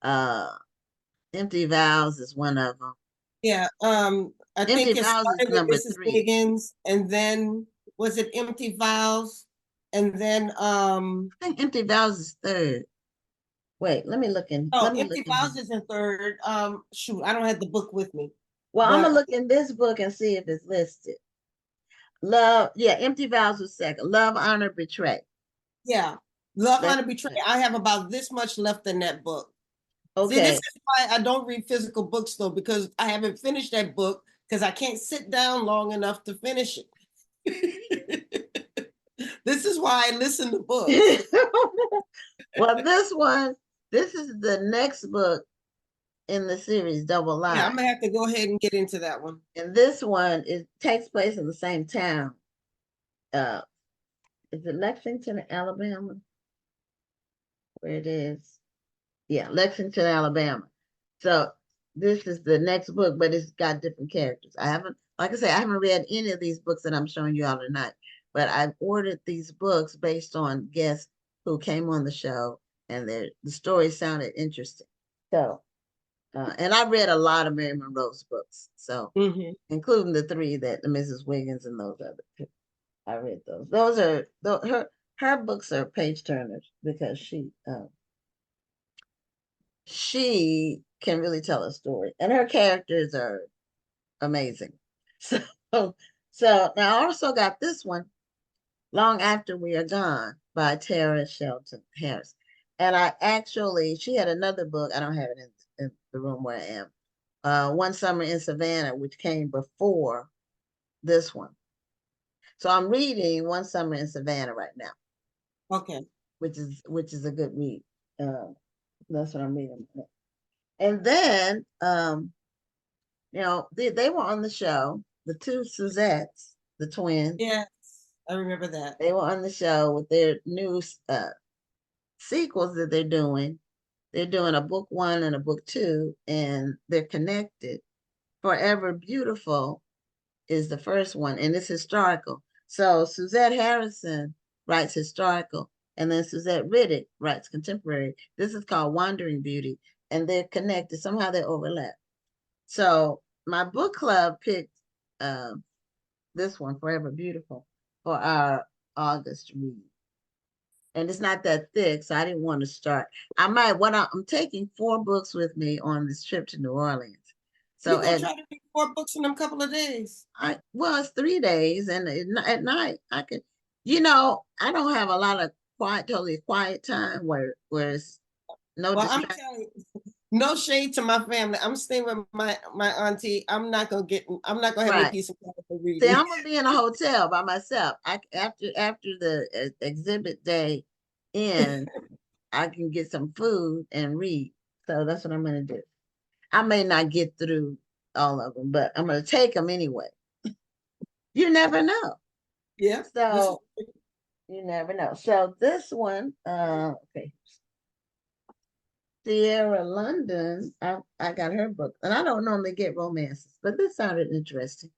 Empty Vows is one of them. Yeah, I think it started with Mrs. Wiggins, and then was it Empty Vows, and then I think Empty Vows is 3rd. Wait, let me look in. Oh, Empty Vows is in 3rd. Shoot, I don't have the book with me. Well, I'm gonna look in this book and see if it's listed. Love, Empty Vows was 2nd. Love, Honor, Betray. Yeah, Love, Honor, Betray. I have about this much left in that book. Okay. See, this is why I don't read physical books though, because I haven't finished that book because I can't sit down long enough to finish it. This is why I listen to books. Well, this is the next book in the series Double Live. Yeah, I'm gonna have to go ahead and get into that one. And this one, it takes place in the same town. Is it Lexington, Alabama? Where it is? Yeah, Lexington, Alabama. So this is the next book, but it's got different characters. Like I said, I haven't read any of these books that I'm showing you all tonight, but I've ordered these books based on guests who came on the show, and the stories sounded interesting. So, and I read a lot of Mary Monroe's books, so including the 3 that the Mrs. Wiggins and those other 2. I read those. Those are her books are page turners because she can really tell a story, and her characters are amazing. So now I also got this one, Long After We Are Gone, by Tara Shelton Harris. And she had another book. I don't have it in the room where I am. One Summer in Savannah, which came before this one. So I'm reading One Summer in Savannah right now. Okay. Which is a good read. That's what I'm reading. And then, they were on the show, the 2 Suzettes, the twins. Yes, I remember that. They were on the show with their new sequels that they're doing. They're doing a book 1 and a book 2, and they're connected. Forever Beautiful is the first one, and it's historical. So Suzette Harrison writes historical, and then Suzette Riddick writes contemporary. This is called Wandering Beauty, and they're connected. Somehow they overlap. So my book club picked this one, Forever Beautiful, for our August read. And it's not that thick, so I didn't want to start. I'm taking 4 books with me on this trip to New Orleans. So you're gonna try to read 4 books in them couple of days. It's 3 days, and at night I could, I don't have a lot of totally quiet time where it's no. Well, I'm telling you, no shade to my family. I'm staying with my auntie. I'm not gonna have a piece of for reading. See, I'm gonna be in a hotel by myself. After the exhibit day ends, I can get some food and read. So that's what I'm gonna do. I may not get through all of them, but I'm gonna take them anyway. You never know. Yeah. So you never know. So this one, okay. Sierra London, I got her book, and I don't normally get romances, but this sounded interesting.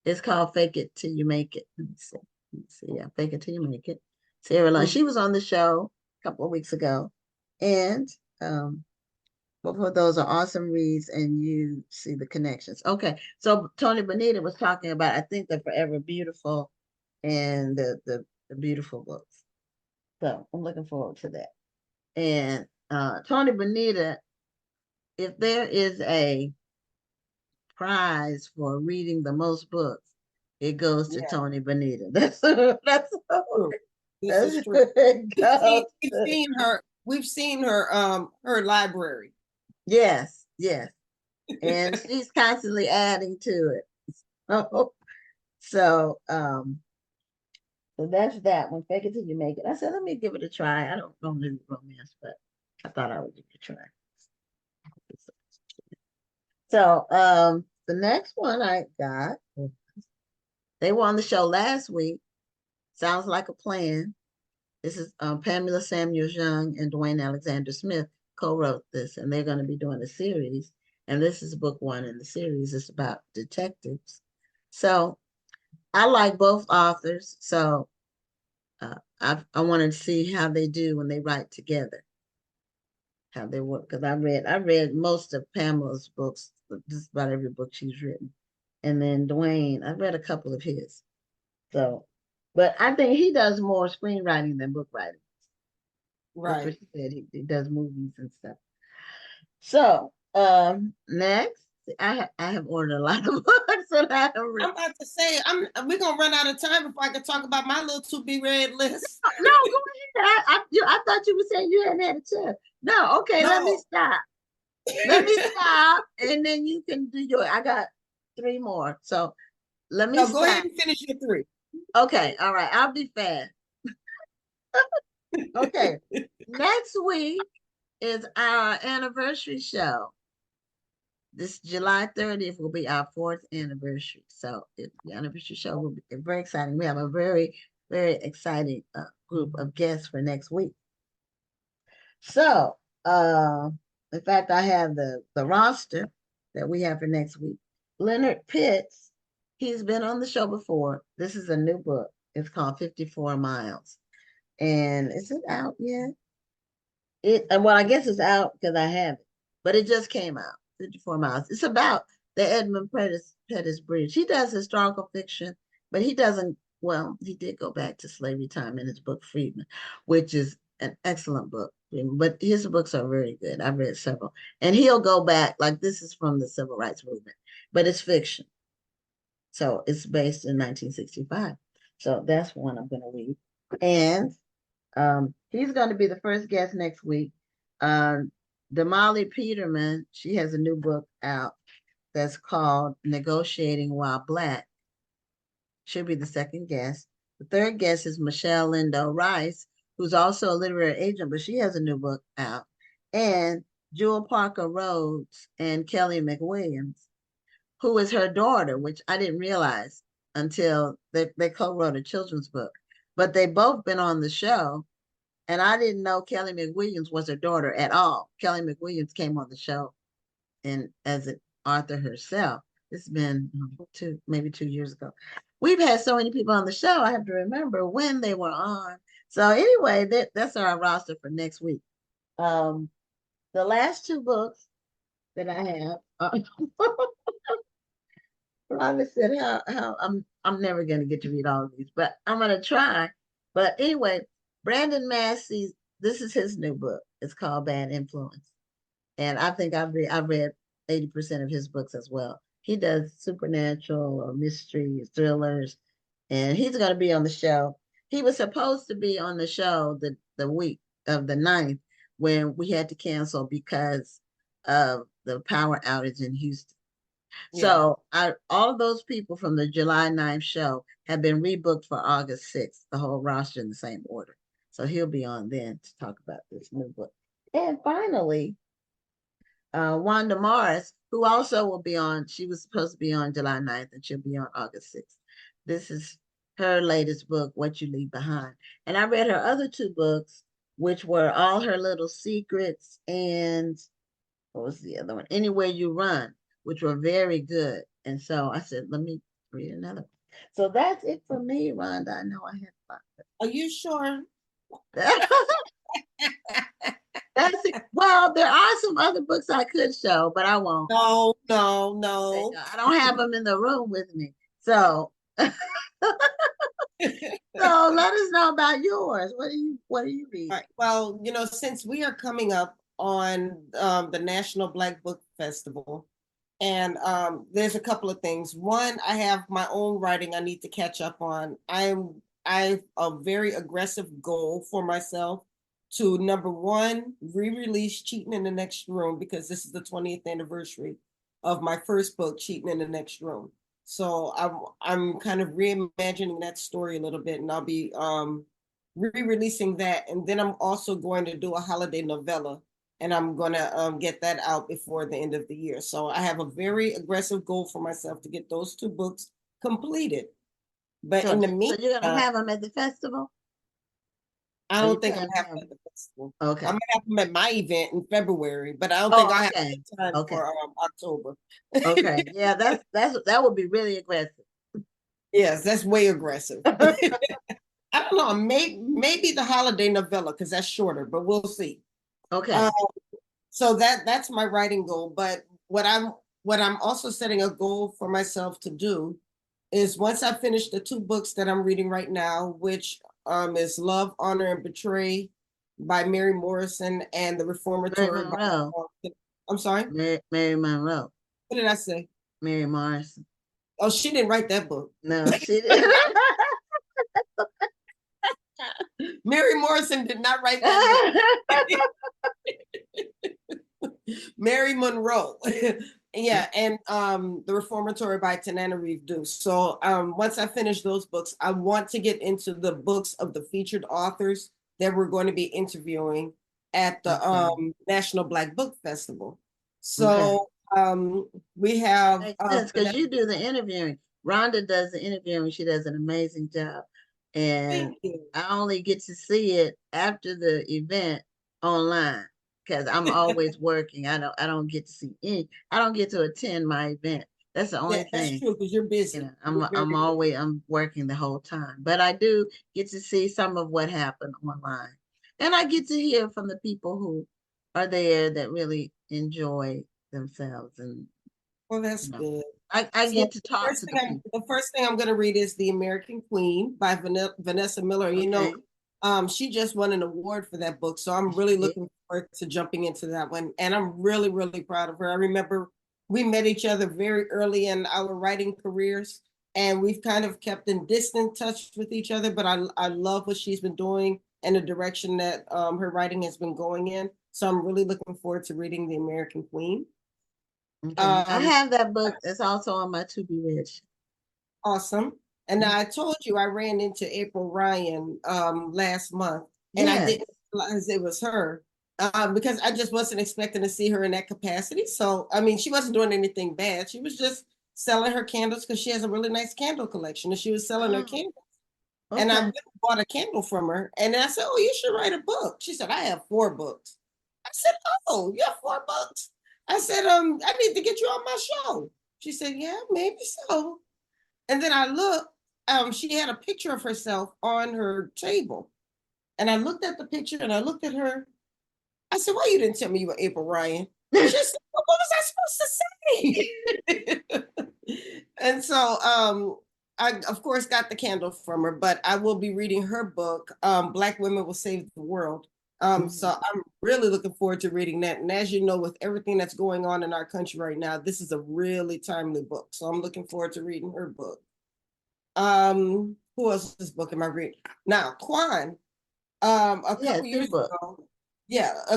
It's called Fake It Till You Make It. Let me see. Yeah, Fake It Till You Make It. Sierra London. She was on the show a couple of weeks ago, and both of those are awesome reads, and you see the connections. Okay, so Tony Bonita was talking about, I think, the Forever Beautiful and the beautiful books. So I'm looking forward to that. And Tony Bonita, if there is a prize for reading the most books, it goes to Tony Bonita. That's true. This is true. We've seen her library. Yes. And she's constantly adding to it. So that's that one. Fake It Till You Make It. I said, let me give it a try. I don't normally read romance, but I thought I would give it a try. So the next one I got, they were on the show last week. Sounds Like a Plan. This is Pamela Samuels-Young and Dwayne Alexander Smith co-wrote this, and they're going to be doing a series. And this is book 1 in the series. It's about detectives. So I like both authors. So I wanted to see how they do when they write together, how they work. Because I read most of Pamela's books, just about every book she's written. And then Dwayne, I've read a couple of his. So, but I think he does more screenwriting than book writing. Right. Like said, he does movies and stuff. So next, I have ordered a lot of books that I have read. I'm about to say, we're gonna run out of time before I can talk about my little to-be-read list. No, go ahead. I thought you were saying you hadn't had a chance. No, okay, let me stop. Let me stop, and then you can do your. I got 3 more, so let me. Go ahead and finish your 3. Okay, all right. I'll be fast. Okay, next week is our anniversary show. this July 30th will be our 4th anniversary. So the anniversary show will be very exciting. We have a very, very exciting group of guests for next week. So, in fact, I have the roster that we have for next week. Leonard Pitts, he's been on the show before. This is a new book. It's called 54 Miles. And is it out yet? Well, I guess it's out because I have it, but it just came out. 54 Miles. It's about the Edmund Pettus Bridge. He does historical fiction, but he doesn't. Well, he did go back to slavery time in his book Freedman, which is an excellent book. But his books are very good. I've read several, and he'll go back. Like this is from the Civil Rights Movement, but it's fiction. So it's based in 1965. So that's one I'm going to read, and he's going to be the first guest next week. Damali Peterman, she has a new book out that's called Negotiating While Black. She'll be the second guest. The third guest is Michelle Lindo Rice, who's also a literary agent, but she has a new book out. And Jewel Parker Rhodes and Kelly McWilliams, who is her daughter, which I didn't realize until they co-wrote a children's book. But they both been on the show. And I didn't know Kelly McWilliams was her daughter at all. Kelly McWilliams came on the show and as an author herself. It's been maybe 2 years ago. We've had so many people on the show, I have to remember when they were on. So anyway, that's our roster for next week. The last 2 books that I have, Robin said how I'm never going to get to read all of these, but I'm going to try. But anyway, Brandon Massey, this is his new book. It's called Bad Influence. And I think I've read 80% of his books as well. He does supernatural or mystery thrillers, and he's going to be on the show. He was supposed to be on the show the week of the 9th when we had to cancel because of the power outage in Houston. Yeah. So all of those people from the July 9th show have been rebooked for August 6th, the whole roster in the same order. So he'll be on then to talk about this new book. And finally, Wanda Morris, who also will be on, she was supposed to be on July 9th and she'll be on August 6th. This is her latest book, What You Leave Behind. And I read her other 2 books, which were All Her Little Secrets and what was the other one? Anywhere You Run, which were very good. And so I said, let me read another one. So that's it for me, Rhonda. I know I had a lot. Are you sure? That's it. Well, there are some other books I could show, but I won't. No. I don't have them in the room with me. So so let us know about yours. What do you read? Right. Well, since we are coming up on the National Black Book Festival, and there's a couple of things. One, I have my own writing I need to catch up on. I have a very aggressive goal for myself to, number 1, re-release Cheating in the Next Room, because this is the 20th anniversary of my first book, Cheating in the Next Room. So I'm kind of reimagining that story a little bit, and I'll be re-releasing that. And then I'm also going to do a holiday novella, and I'm going to get that out before the end of the year. So I have a very aggressive goal for myself to get those 2 books completed. But in the meantime, so you're going to have them at the festival? I don't think I'm having them at the festival. Okay. I'm going to have them at my event in February, but I don't think I have time for October. Okay. Yeah, that would be really aggressive. Yes, that's way aggressive. I don't know. Maybe the holiday novella, because that's shorter, but we'll see. Okay. So that's my writing goal. But what I'm also setting a goal for myself to do is, once I finish the 2 books that I'm reading right now, which is Love, Honor, and Betray by Mary Morrison and The Reformatory by I'm sorry? Mary Monroe. What did I say? Mary Morrison. Oh, she didn't write that book. No, she didn't. Mary Morrison did not write that book. Mary Monroe. Yeah, and The Reformatory by Tananarive Deuce. So once I finish those books, I want to get into the books of the featured authors that we're going to be interviewing at the National Black Book Festival. So We have Makes sense because you do the interviewing. Rhonda does the interviewing. She does an amazing job. And I only get to see it after the event online because I'm always working. I don't get to see any, I don't get to attend my event. That's the only that's thing. true because you're busy. You know, I'm working the whole time, but I do get to see some of what happened online. And I get to hear from the people who are there that really enjoy themselves. And well, that's you know, good. I So get to talk to the people. the first thing I'm going to read is The American Queen by Vanessa Miller. Okay. You know, she just won an award for that book. So I'm really looking forward to jumping into that one. And I'm really, really proud of her. I remember we met each other very early in our writing careers, and we've kind of kept in distant touch with each other. But I love what she's been doing and the direction that her writing has been going in. So I'm really looking forward to reading The American Queen. Okay. I have that book. It's also on my to be read. Awesome. And now I told you I ran into April Ryan last month, and I didn't realize it was her because I just wasn't expecting to see her in that capacity. So, I mean, she wasn't doing anything bad. She was just selling her candles because she has a really nice candle collection, and she was selling her candles. Okay. And I bought a candle from her, and I said, "Oh, you should write a book." She said, "I have 4 books." I said, "Oh, you have 4 books?" I said, "I need to get you on my show." She said, "Yeah, maybe so." And then I looked, she had a picture of herself on her table. And I looked at the picture and I looked at her. I said, "Why you didn't tell me you were April Ryan?" She said, "Well, what was I supposed to say?" And so I, of course, got the candle from her, but I will be reading her book, Black Women Will Save the World. So I'm really looking forward to reading that. And as you know, with everything that's going on in our country right now, this is a really timely book. So I'm looking forward to reading her book. Who else's book am I reading? Now, Quan, a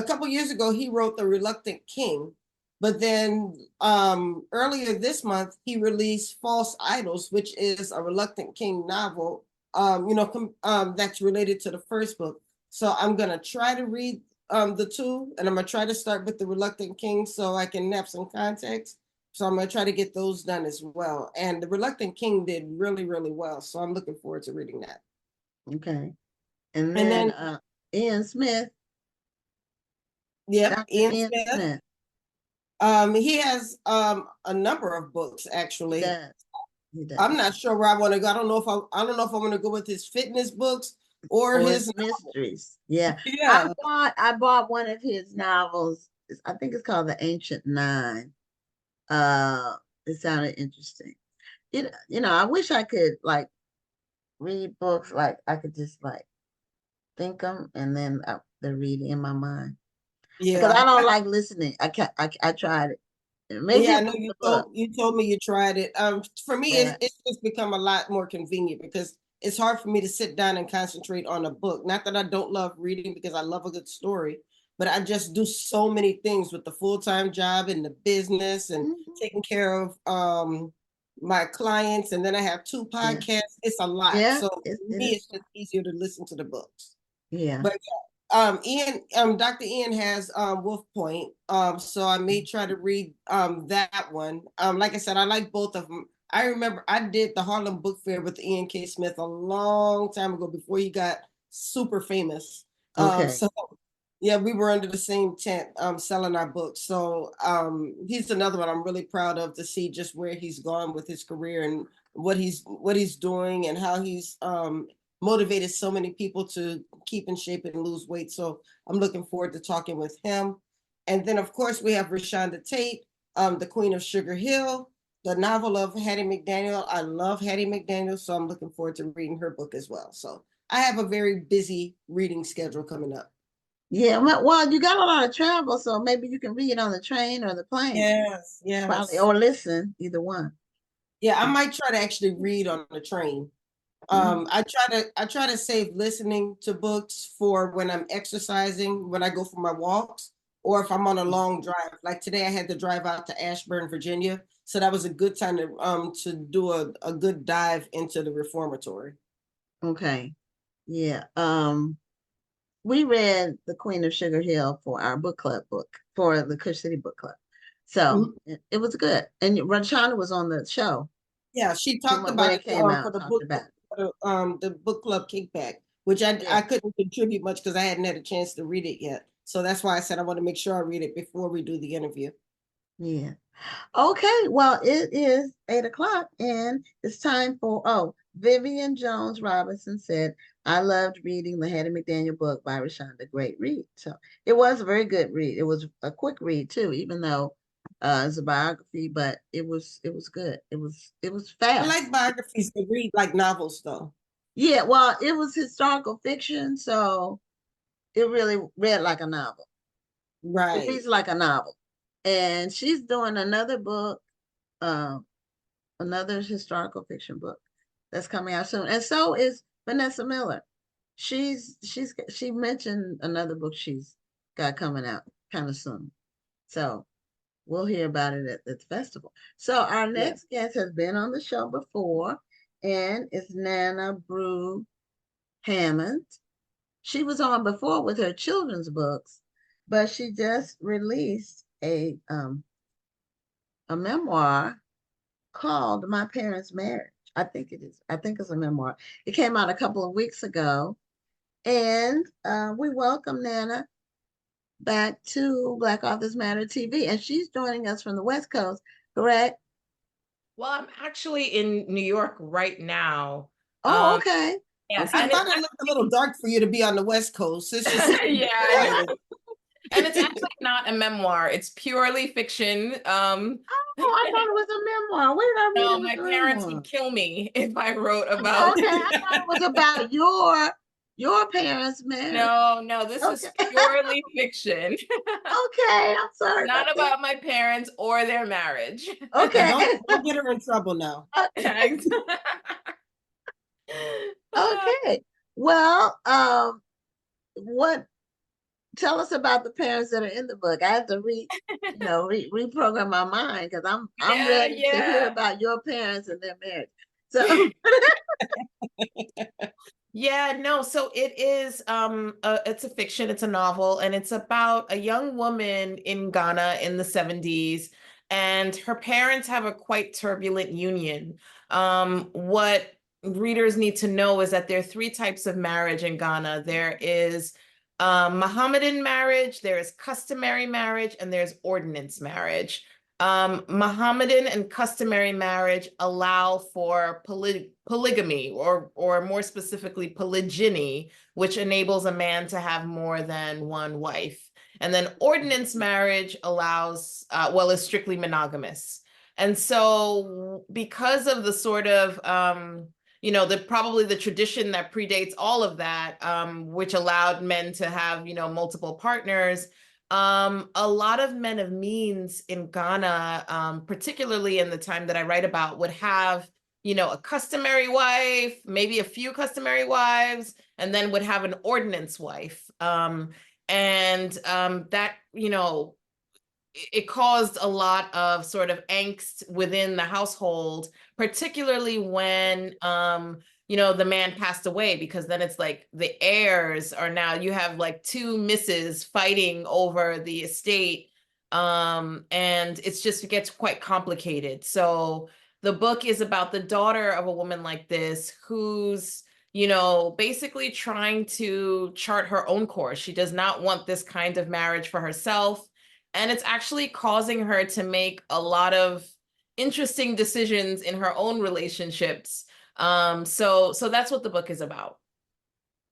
couple years ago, he wrote The Reluctant King. But then earlier this month, he released False Idols, which is a Reluctant King novel, that's related to the first book. So I'm going to try to read the 2, and I'm going to try to start with The Reluctant King so I can have some context. So I'm going to try to get those done as well. And The Reluctant King did really, really well. So I'm looking forward to reading that. Okay. And then Ian Smith. Yep, Ian Smith. He has a number of books actually. He does. I'm not sure where I want to go. I don't know if I want to go with his fitness books or his mysteries. Yeah. I bought one of his novels. I think it's called The Ancient Nine. It sounded interesting. I wish I could like read books like I could just like think them and then they're reading in my mind. Yeah, because I don't like listening. I tried it. Maybe I know you told me you tried it. For me, it's just become a lot more convenient because it's hard for me to sit down and concentrate on a book. Not that I don't love reading because I love a good story, but I just do so many things with the full-time job and the business and taking care of my clients, and then I have 2 podcasts. Yeah. It's a lot. Yeah, so for me, it's just easier to listen to the books. Yeah. But Dr. Ian has Wolf Point. So I may try to read that one. Like I said, I like both of them. I remember I did the Harlem Book Fair with Ian K. Smith a long time ago before he got super famous. So yeah, we were under the same tent selling our books. So he's another one I'm really proud of to see just where he's gone with his career and what he's doing and how he's motivated so many people to keep in shape and lose weight. So I'm looking forward to talking with him. And then of course we have Rashonda Tate, the Queen of Sugar Hill, the novel of Hattie McDaniel. I love Hattie McDaniel, so I'm looking forward to reading her book as well. So I have a very busy reading schedule coming up. Yeah, well, you got a lot of travel, so maybe you can read on the train or the plane. Yes. Probably, or listen, either one. Yeah, I might try to actually read on the train. I try to save listening to books for when I'm exercising, when I go for my walks, or if I'm on a long drive. Like today, I had to drive out to Ashburn, Virginia, so that was a good time to do a good dive into the reformatory. Okay, yeah. We read The Queen of Sugar Hill for our book club book for the Kush City Book Club. So it was good. And Rashana was on the show. Yeah, she talked when about it it came out, for the talked book, about it. the book club kickback, which I couldn't contribute much because I hadn't had a chance to read it yet. So that's why I said I want to make sure I read it before we do the interview. Yeah. Okay. Well, it is 8 o'clock and it's time for, Vivian Jones Robinson said, I loved reading the Hattie McDaniel book by Rashonda. Great read. So it was a very good read. It was a quick read too, even though it's a biography, but it was good. It was fast. I like biographies to read like novels though. Yeah, well, it was historical fiction, so it really read like a novel. Right. It reads like a novel. And she's doing another book, another historical fiction book that's coming out soon. And so is Vanessa Miller. She mentioned another book she's got coming out kind of soon. So we'll hear about it at the festival. So our next guest has been on the show before, and it's Nana Brew-Hammond. She was on before with her children's books, but she just released a memoir called My Parents' Marriage. I think it is. I think it's a memoir. It came out a couple of weeks ago. And we welcome Nana back to Black Authors Matter TV. And she's joining us from the West Coast, correct? Well, I'm actually in New York right now. Oh, okay. Yeah, I thought it looked a little dark for you to be on the West Coast. It's just yeah. And it's actually not a memoir. It's purely fiction. I thought it was a memoir. Where did I read No, it? my parents would kill me if I wrote about. Oh, okay, I thought it was about your parents' marriage. No, this is purely fiction. Okay, I'm sorry. Not about my parents or their marriage. Okay. Don't get her in trouble now. Okay. Well, tell us about the parents that are in the book. I have to reprogram my mind because I'm ready to hear about your parents and their marriage. So so it is it's a fiction, it's a novel, and it's about a young woman in Ghana in the 70s, and her parents have a quite turbulent union. What readers need to know is that there are three types of marriage in Ghana. There is Mohammedan marriage, there is customary marriage, and there's ordinance marriage. Mohammedan and customary marriage allow for polygamy, or more specifically polygyny, which enables a man to have more than one wife. And then ordinance marriage allows, is strictly monogamous. And so because of the sort of probably the tradition that predates all of that, which allowed men to have, multiple partners, a lot of men of means in Ghana, particularly in the time that I write about, would have, a customary wife, maybe a few customary wives, and then would have an ordinance wife. That, it caused a lot of sort of angst within the household, particularly when, the man passed away, because then it's like the heirs are now, you have like two misses fighting over the estate. And it gets quite complicated. So the book is about the daughter of a woman like this, who's, basically trying to chart her own course. She does not want this kind of marriage for herself. And it's actually causing her to make a lot of interesting decisions in her own relationships. So that's what the book is about.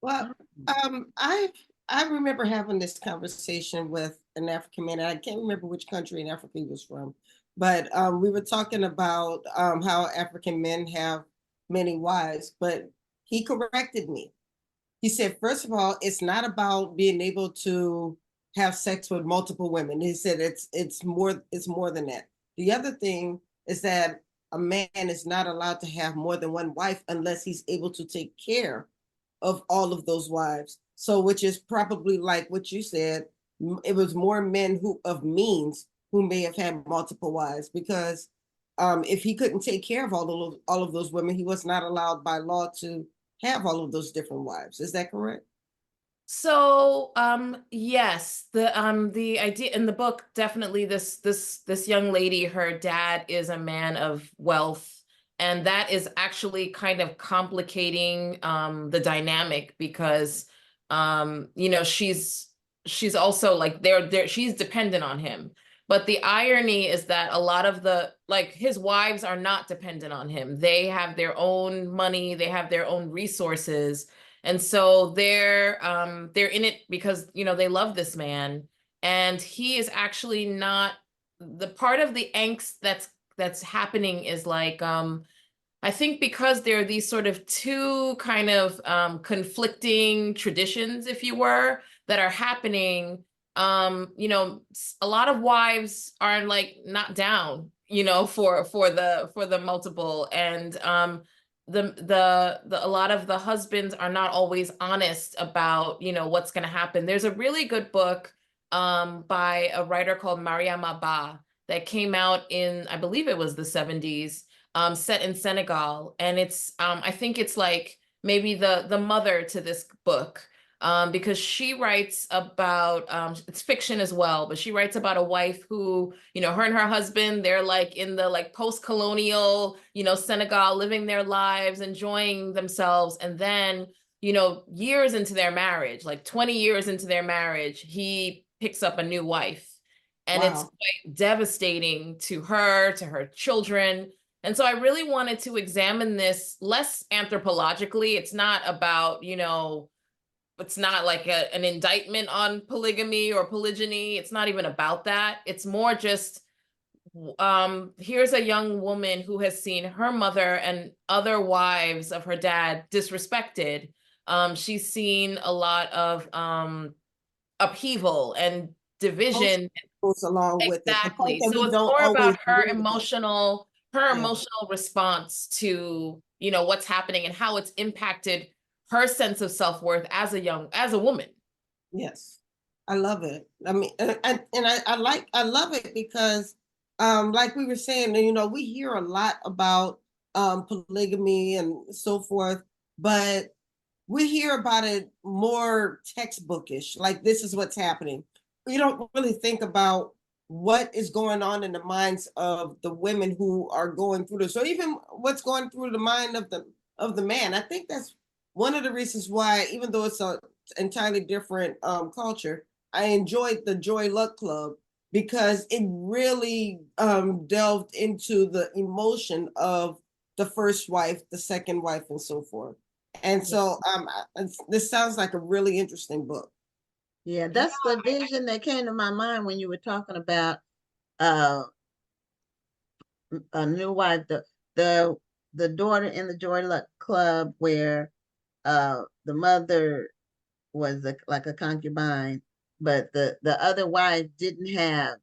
Well, I remember having this conversation with an African man. I can't remember which country in Africa he was from, but we were talking about how African men have many wives, but he corrected me. He said, first of all, it's not about being able to have sex with multiple women. He said it's more than that. The other thing is that a man is not allowed to have more than one wife unless he's able to take care of all of those wives. So, which is probably like what you said, it was more men who of means who may have had multiple wives, because if he couldn't take care of all of those women, he was not allowed by law to have all of those different wives. Is that correct? So, yes, the idea in the book, definitely this young lady, her dad is a man of wealth, and that is actually kind of complicating the dynamic because she's also like she's dependent on him. But the irony is that a lot of his wives are not dependent on him. They have their own money, they have their own resources, and so they're in it because they love this man, and he is actually not the part of the angst that's happening is like I think because there are these sort of two kind of conflicting traditions, if you were, that are happening. A lot of wives are like not down, for the multiple, and a lot of the husbands are not always honest about what's going to happen. There's a really good book by a writer called Mariama Ba that came out in, I believe it was the 70s, set in Senegal, and it's I think it's like maybe the mother to this book, because she writes about it's fiction as well, but she writes about a wife who, her and her husband, they're like in the like post-colonial, Senegal, living their lives, enjoying themselves, and then years into their marriage, like 20 years into their marriage, he picks up a new wife, and it's Wow. quite devastating to her, to her children. And so I really wanted to examine this less anthropologically. It's not about, it's not like an indictment on polygamy or polygyny. It's not even about that. It's more just, here's a young woman who has seen her mother and other wives of her dad disrespected. She's seen a lot of upheaval and division. Goes along with it. The part Exactly. that So we it's don't more always about her read about. Yeah. emotional response to, what's happening and how it's impacted her sense of self-worth as a woman. Yes, I love it. I mean, I love it because, like we were saying, we hear a lot about polygamy and so forth, but we hear about it more textbookish. Like this is what's happening. We don't really think about what is going on in the minds of the women who are going through this, or even what's going through the mind of the man. I think that's one of the reasons why, even though it's a entirely different culture, I enjoyed the Joy Luck Club because it really delved into the emotion of the first wife, the second wife, and so forth. And so this sounds like a really interesting book. Yeah, that's the vision that came to my mind when you were talking about a new wife, the daughter in the Joy Luck Club, where the mother was like a concubine, but the other wife didn't have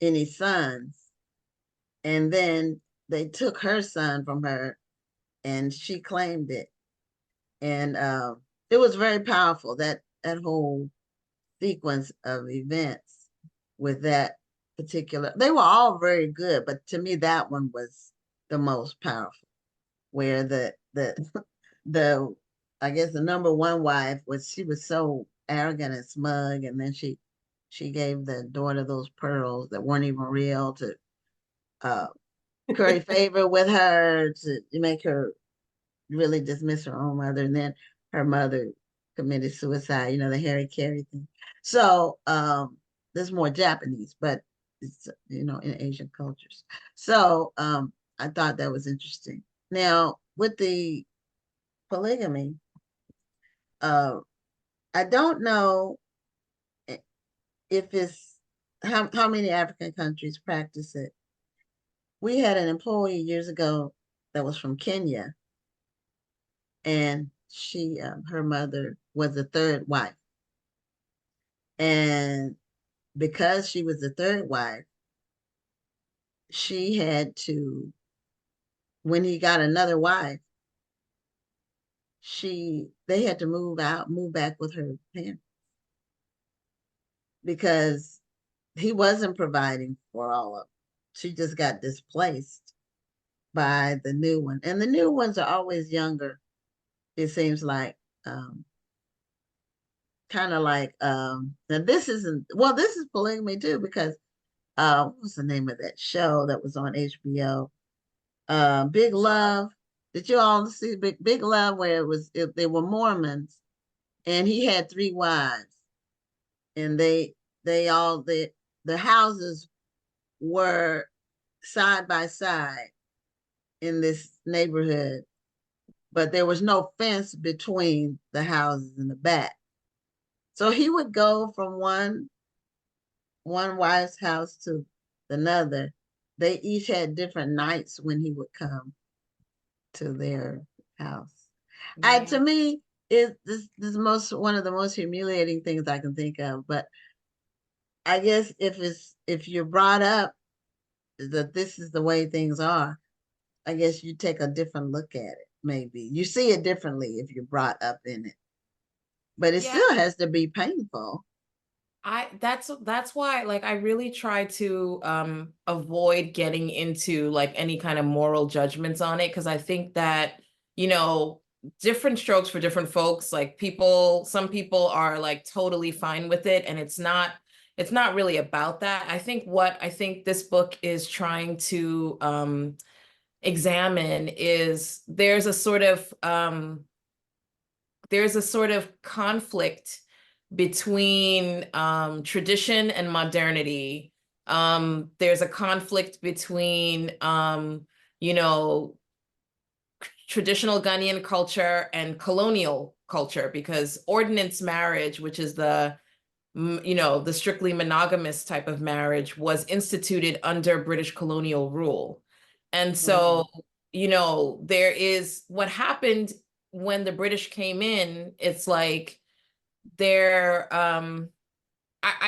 any sons, and then they took her son from her, and she claimed it, and it was very powerful, that whole sequence of events with that particular. They were all very good, but to me that one was the most powerful, where the I guess the number one wife she was so arrogant and smug, and then she gave the daughter those pearls that weren't even real to uh, curry favor with her, to make her really dismiss her own mother, and then her mother committed suicide. The Harry Carey thing. So this is more Japanese, but it's in Asian cultures. So I thought that was interesting. Now with the polygamy, I don't know if it's how many African countries practice it. We had an employee years ago that was from Kenya, and her mother was the third wife, and because she was the third wife, she had to, when he got another wife, they had to move back with her parents, because he wasn't providing for all of them. She just got displaced by the new one, and the new ones are always younger, it seems like. kind of like now this isn't, well, this is polygamy too, because what was the name of that show that was on HBO? Big Love. Did you all see Big Love, where they were Mormons, and he had 3 wives, and the houses were side by side in this neighborhood, but there was no fence between the houses in the back. So he would go from one wife's house to another. They each had different nights when he would come to their house. To me, this one of the most humiliating things I can think of. But I guess if you're brought up that this is the way things are, I guess you take a different look at it. Maybe you see it differently if you're brought up in it, but it still has to be painful. That's why, like, I really try to avoid getting into like any kind of moral judgments on it, because I think that, you know, different strokes for different folks. Like, some people are like totally fine with it, and it's not really about that. I think this book is trying to examine is there's a sort of conflict between tradition and modernity. There's a conflict between you know, traditional Ghanaian culture and colonial culture, because ordinance marriage, which is the strictly monogamous type of marriage, was instituted under British colonial rule. And so, you know, there is what happened when the British came in. It's like I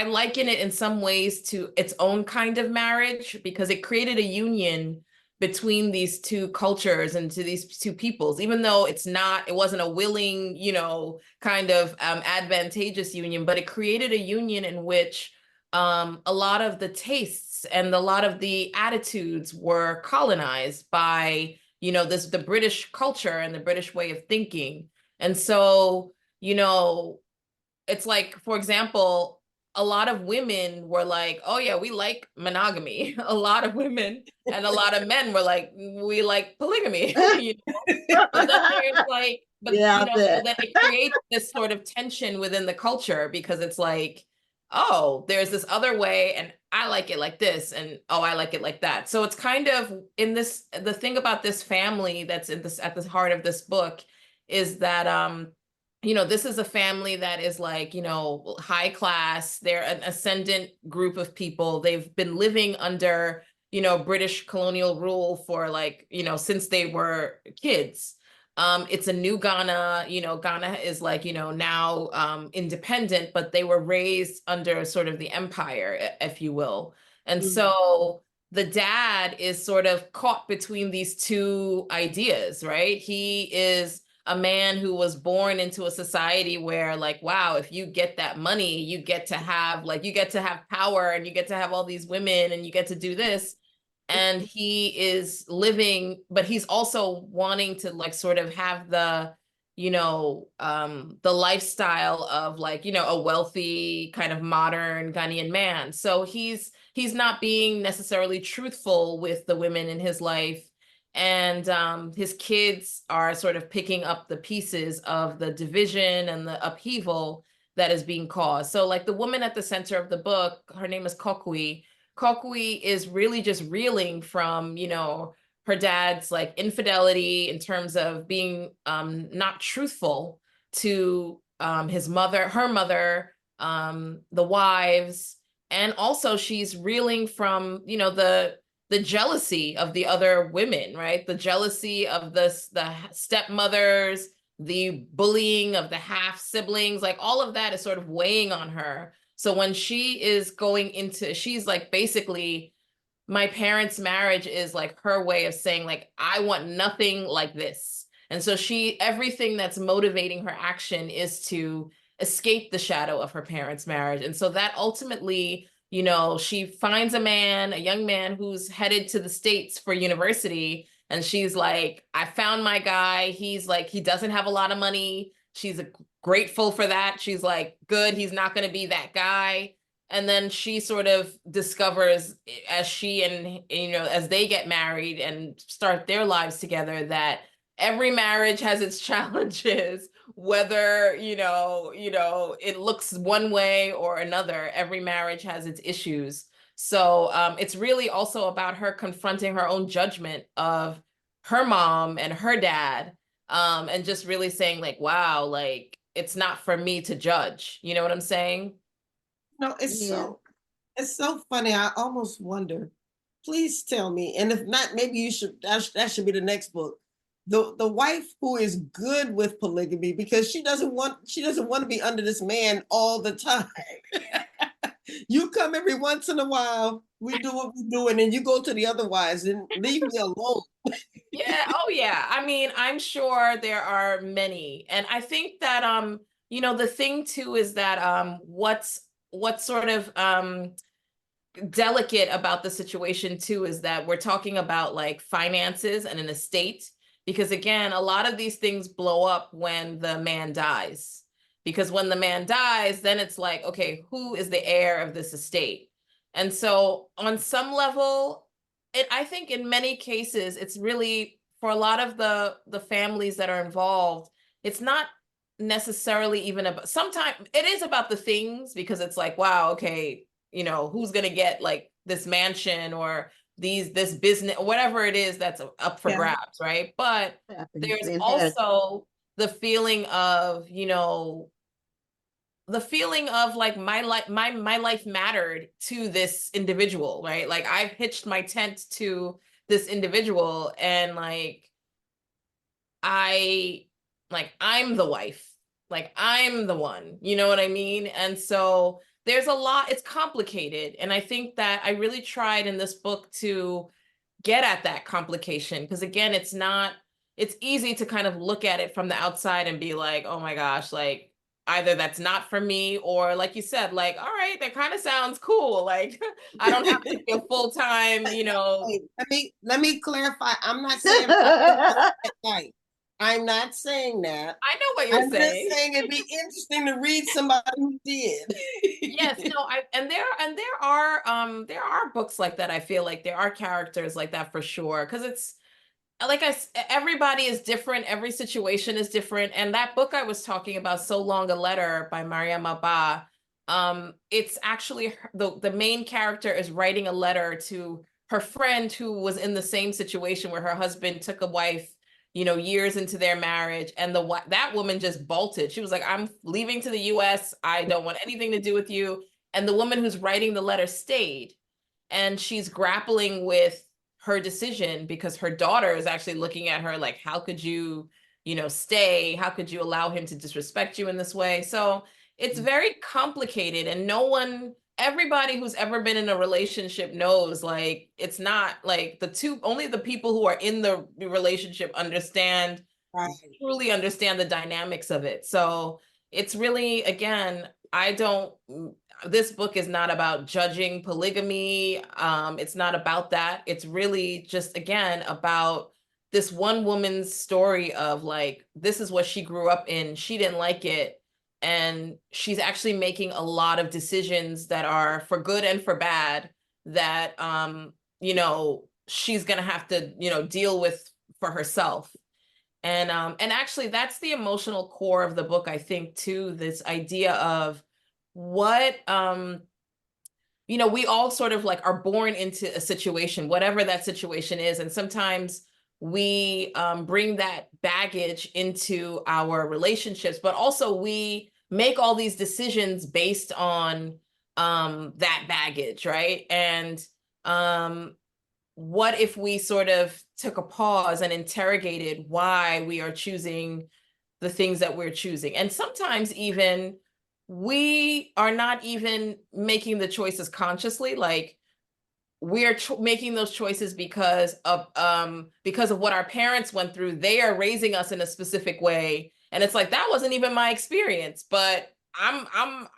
liken it in some ways to its own kind of marriage, because it created a union between these two cultures and to these two peoples, even though it wasn't a willing, kind of advantageous union, but it created a union in which a lot of the tastes and a lot of the attitudes were colonized by, the British culture and the British way of thinking. And so, it's like, for example, a lot of women were like, oh yeah, we like monogamy. A lot of women and a lot of men were like, we like polygamy. But then there's like, so then it creates this sort of tension within the culture, because it's like, oh, there's this other way and I like it like this, and oh, I like it like that. So it's kind of the thing about this family that's at the heart of this book is that this is a family that is like, high class. They're an ascendant group of people. They've been living under, British colonial rule for like, since they were kids. It's a new Ghana. Ghana is like, now independent, but they were raised under sort of the empire, if you will. And so the dad is sort of caught between these two ideas, right? He is a man who was born into a society where, like, wow, if you get that money, you get to have power, and you get to have all these women, and you get to do this. And he is living, but he's also wanting to like sort of have the lifestyle of like, a wealthy kind of modern Ghanaian man. So he's not being necessarily truthful with the women in his life. And his kids are sort of picking up the pieces of the division and the upheaval that is being caused. So like the woman at the center of the book, her name is Kokwi. Kokwi is really just reeling from, her dad's like infidelity in terms of being not truthful to her mother, the wives. And also she's reeling from, the jealousy of the other women, right? The jealousy of the stepmothers, the bullying of the half siblings, like all of that is sort of weighing on her. So when she is she's like, basically, my parents' marriage is like her way of saying like, I want nothing like this. And so everything that's motivating her action is to escape the shadow of her parents' marriage. And so that ultimately, she finds a young man who's headed to the States for university. And she's like, I found my guy. He's like, he doesn't have a lot of money. She's a grateful for that. She's like, good, he's not going to be that guy. And then she sort of discovers as she and, as they get married and start their lives together, that every marriage has its challenges, whether, it looks one way or another. Every marriage has its issues. So it's really also about her confronting her own judgment of her mom and her dad, and just really saying like, wow, like, it's not for me to judge. You know what I'm saying? No, it's so funny. I almost wonder, please tell me, and if not, maybe you should, that should be the next book. The wife who is good with polygamy because she doesn't want to be under this man all the time. You come every once in a while, we do what we do, and then you go to the other wives and leave me alone. Yeah. Oh yeah. I mean, I'm sure there are many. And I think that, the thing too is that, what's sort of, delicate about the situation too is that we're talking about like finances and an estate, because again, a lot of these things blow up when the man dies, because when the man dies, then it's like, okay, who is the heir of this estate? And so on some level, I think in many cases, it's really, for a lot of the families that are involved, it's not necessarily even about, sometimes it is about the things, because it's like, wow, okay, who's going to get like this mansion or this business, whatever it is that's up for grabs, right? But there's also the feeling of, like my life mattered to this individual, right? Like I've hitched my tent to this individual, and I'm the wife, like I'm the one, you know what I mean? And so there's a lot, it's complicated. And I think that I really tried in this book to get at that complication, because again, it's easy to kind of look at it from the outside and be like, oh my gosh, like either that's not for me, or like you said, like, all right, that kind of sounds cool. Like I don't have to be a full-time, Let me clarify. I'm not saying at night. I'm not saying that. I know what you're saying. I'm just saying it'd be interesting to read somebody who did. Yes, no, there are books like that. I feel like there are characters like that for sure, because it's like everybody is different, every situation is different. And that book I was talking about, So Long a Letter by Mariam Abba, it's actually the main character is writing a letter to her friend who was in the same situation where her husband took a wife, years into their marriage, and that woman just bolted. She was like, I'm leaving to the US. I don't want anything to do with you. And the woman who's writing the letter stayed, and she's grappling with her decision because her daughter is actually looking at her like, how could you, stay? How could you allow him to disrespect you in this way? So it's very complicated, and everybody who's ever been in a relationship knows, like, it's not like only the people who are in the relationship truly understand the dynamics of it. So it's really, again, this book is not about judging polygamy. It's not about that. It's really just, again, about this one woman's story of like, this is what she grew up in. She didn't like it. And she's actually making a lot of decisions that are for good and for bad that, she's going to have to, deal with for herself. And actually that's the emotional core of the book, I think, too, this idea of what, we all sort of like are born into a situation, whatever that situation is. And sometimes we bring that baggage into our relationships, but also we make all these decisions based on that baggage, right? And what if we sort of took a pause and interrogated why we are choosing the things that we're choosing? And sometimes even we are not even making the choices consciously, like we're making those choices because of what our parents went through. They are raising us in a specific way, and it's like, that wasn't even my experience, but I'm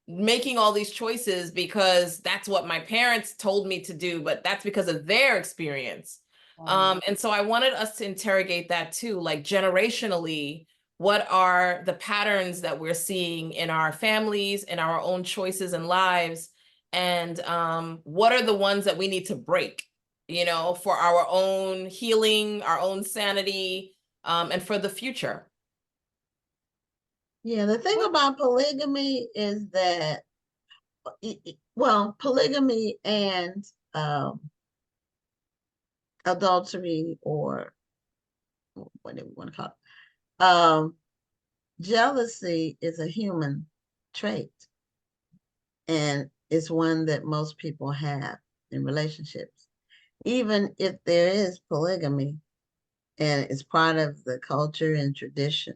making all these choices because that's what my parents told me to do, but that's because of their experience. And so I wanted us to interrogate that too, like generationally, what are the patterns that we're seeing in our families, in our own choices and lives, and what are the ones that we need to break, you know, for our own healing, our own sanity, and for the future. Yeah, the thing about polygamy is that, well, polygamy and adultery, or whatever you want to call it, jealousy is a human trait, and it's one that most people have in relationships. Even if there is polygamy and it's part of the culture and tradition,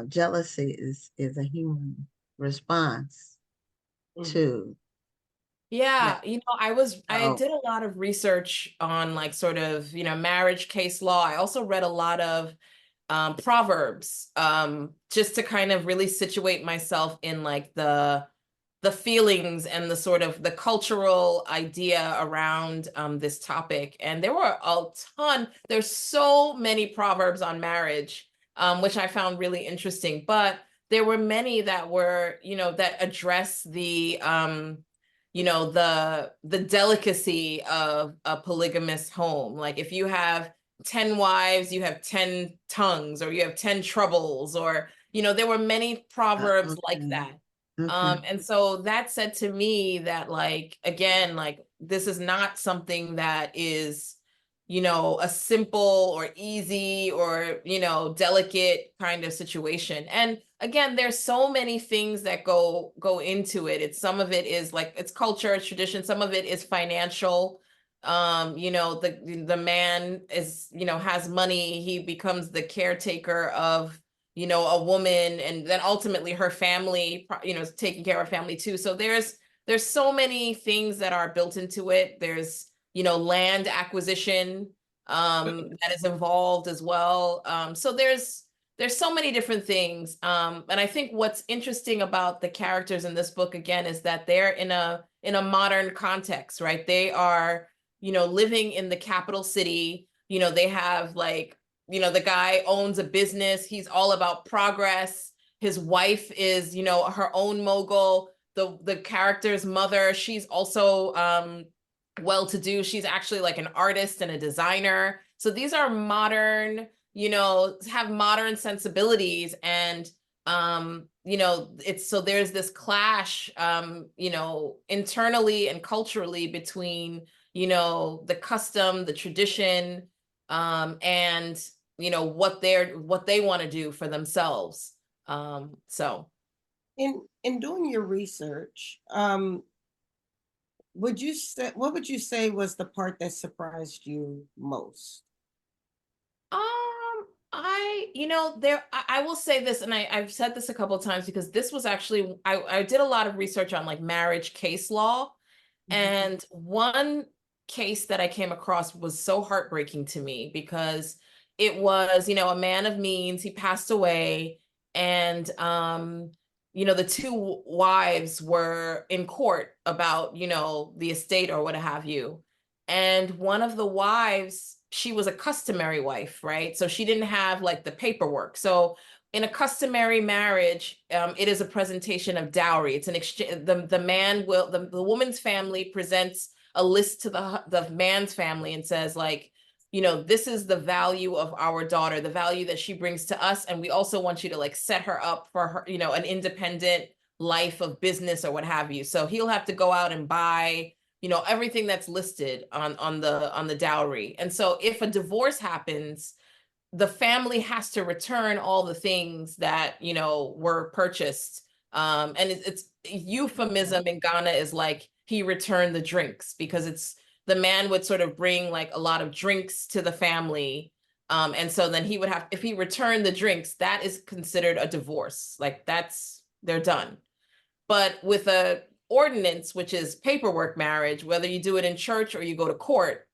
jealousy is a human response to Yeah, that. you know, I So, did a lot of research on like sort of, you know, marriage case law. I also read a lot of proverbs, just to kind of really situate myself in like the feelings and the sort of the cultural idea around this topic. And there were a ton, there's so many proverbs on marriage, which I found really interesting. But there were many that were, you know, that address the you know, the delicacy of a polygamous home. Like if you have 10 wives, you have 10 tongues, or you have 10 troubles, or, you know, there were many proverbs like okay. that. Okay. And so that said to me that, like, again, like this is not something that is, you know, a simple or easy or, you know, delicate kind of situation. And again, there's so many things that go into it. It's, some of it is like, it's culture, it's tradition, some of it is financial. You know, the man is, you know, has money, he becomes the caretaker of, you know, a woman, and then ultimately her family, you know, is taking care of family too. So there's so many things that are built into it. There's, you know, land acquisition that is involved as well. So there's so many different things. And I think what's interesting about the characters in this book, again, is that they're in a modern context, right? They are, you know, living in the capital city. You know, they have like, you know, the guy owns a business. He's all about progress. His wife is, you know, her own mogul. The character's mother, she's also well-to-do. She's actually like an artist and a designer. So these are modern, you know, have modern sensibilities. And you know, it's, so there's this clash, you know, internally and culturally between, you know, the custom, the tradition, and, you know, what they want to do for themselves. So In doing your research, would you say, what would you say was the part that surprised you most? you know, I will say this, and I've said this a couple of times, because this was actually, I did a lot of research on like marriage case law. And one case that I came across was so heartbreaking to me, because it was, you know, a man of means, he passed away, and you know, the two wives were in court about, you know, the estate or what have you. And one of the wives, she was a customary wife, right? So she didn't have like the paperwork. So in a customary marriage, it is a presentation of dowry. It's an exchange. The man will, the woman's family presents a list to the man's family and says, like, you know, this is the value of our daughter, the value that she brings to us, and we also want you to like set her up for her, you know, an independent life of business or what have you. So he'll have to go out and buy, you know, everything that's listed on the dowry. And so if a divorce happens, the family has to return all the things that, you know, were purchased. And it's euphemism in Ghana is like, he returned the drinks, because it's, the man would sort of bring like a lot of drinks to the family. And so then he would have, if he returned the drinks, that is considered a divorce. Like that's, they're done. But with a ordinance, which is paperwork marriage, whether you do it in church or you go to court,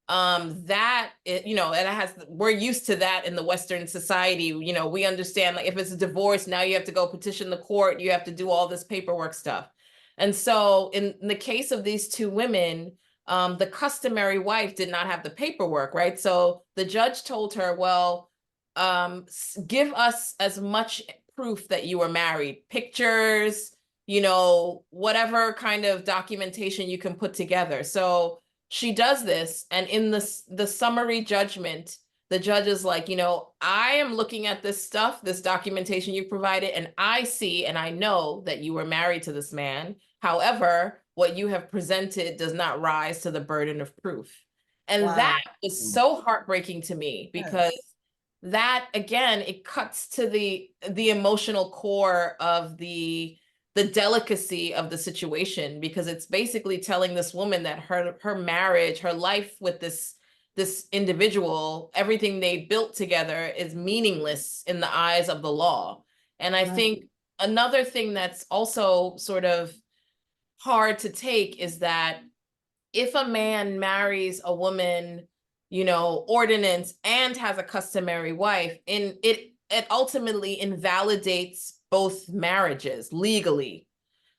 that it, you know, and it has, we're used to that in the Western society. You know, we understand, like if it's a divorce, now you have to go petition the court, you have to do all this paperwork stuff. And so in the case of these two women, the customary wife did not have the paperwork, right? So the judge told her, well, give us as much proof that you were married, pictures, you know, whatever kind of documentation you can put together. So she does this, and in the summary judgment, the judge is like, you know, I am looking at this stuff, this documentation you provided, and I see and I know that you were married to this man. However, what you have presented does not rise to the burden of proof. And Wow. that is so heartbreaking to me, because that, again, it cuts to the emotional core of the delicacy of the situation, because it's basically telling this woman that her marriage, her life with this individual, everything they built together is meaningless in the eyes of the law. And I think another thing that's also sort of hard to take is that if a man marries a woman, you know, ordinance, and has a customary wife, it ultimately invalidates both marriages legally.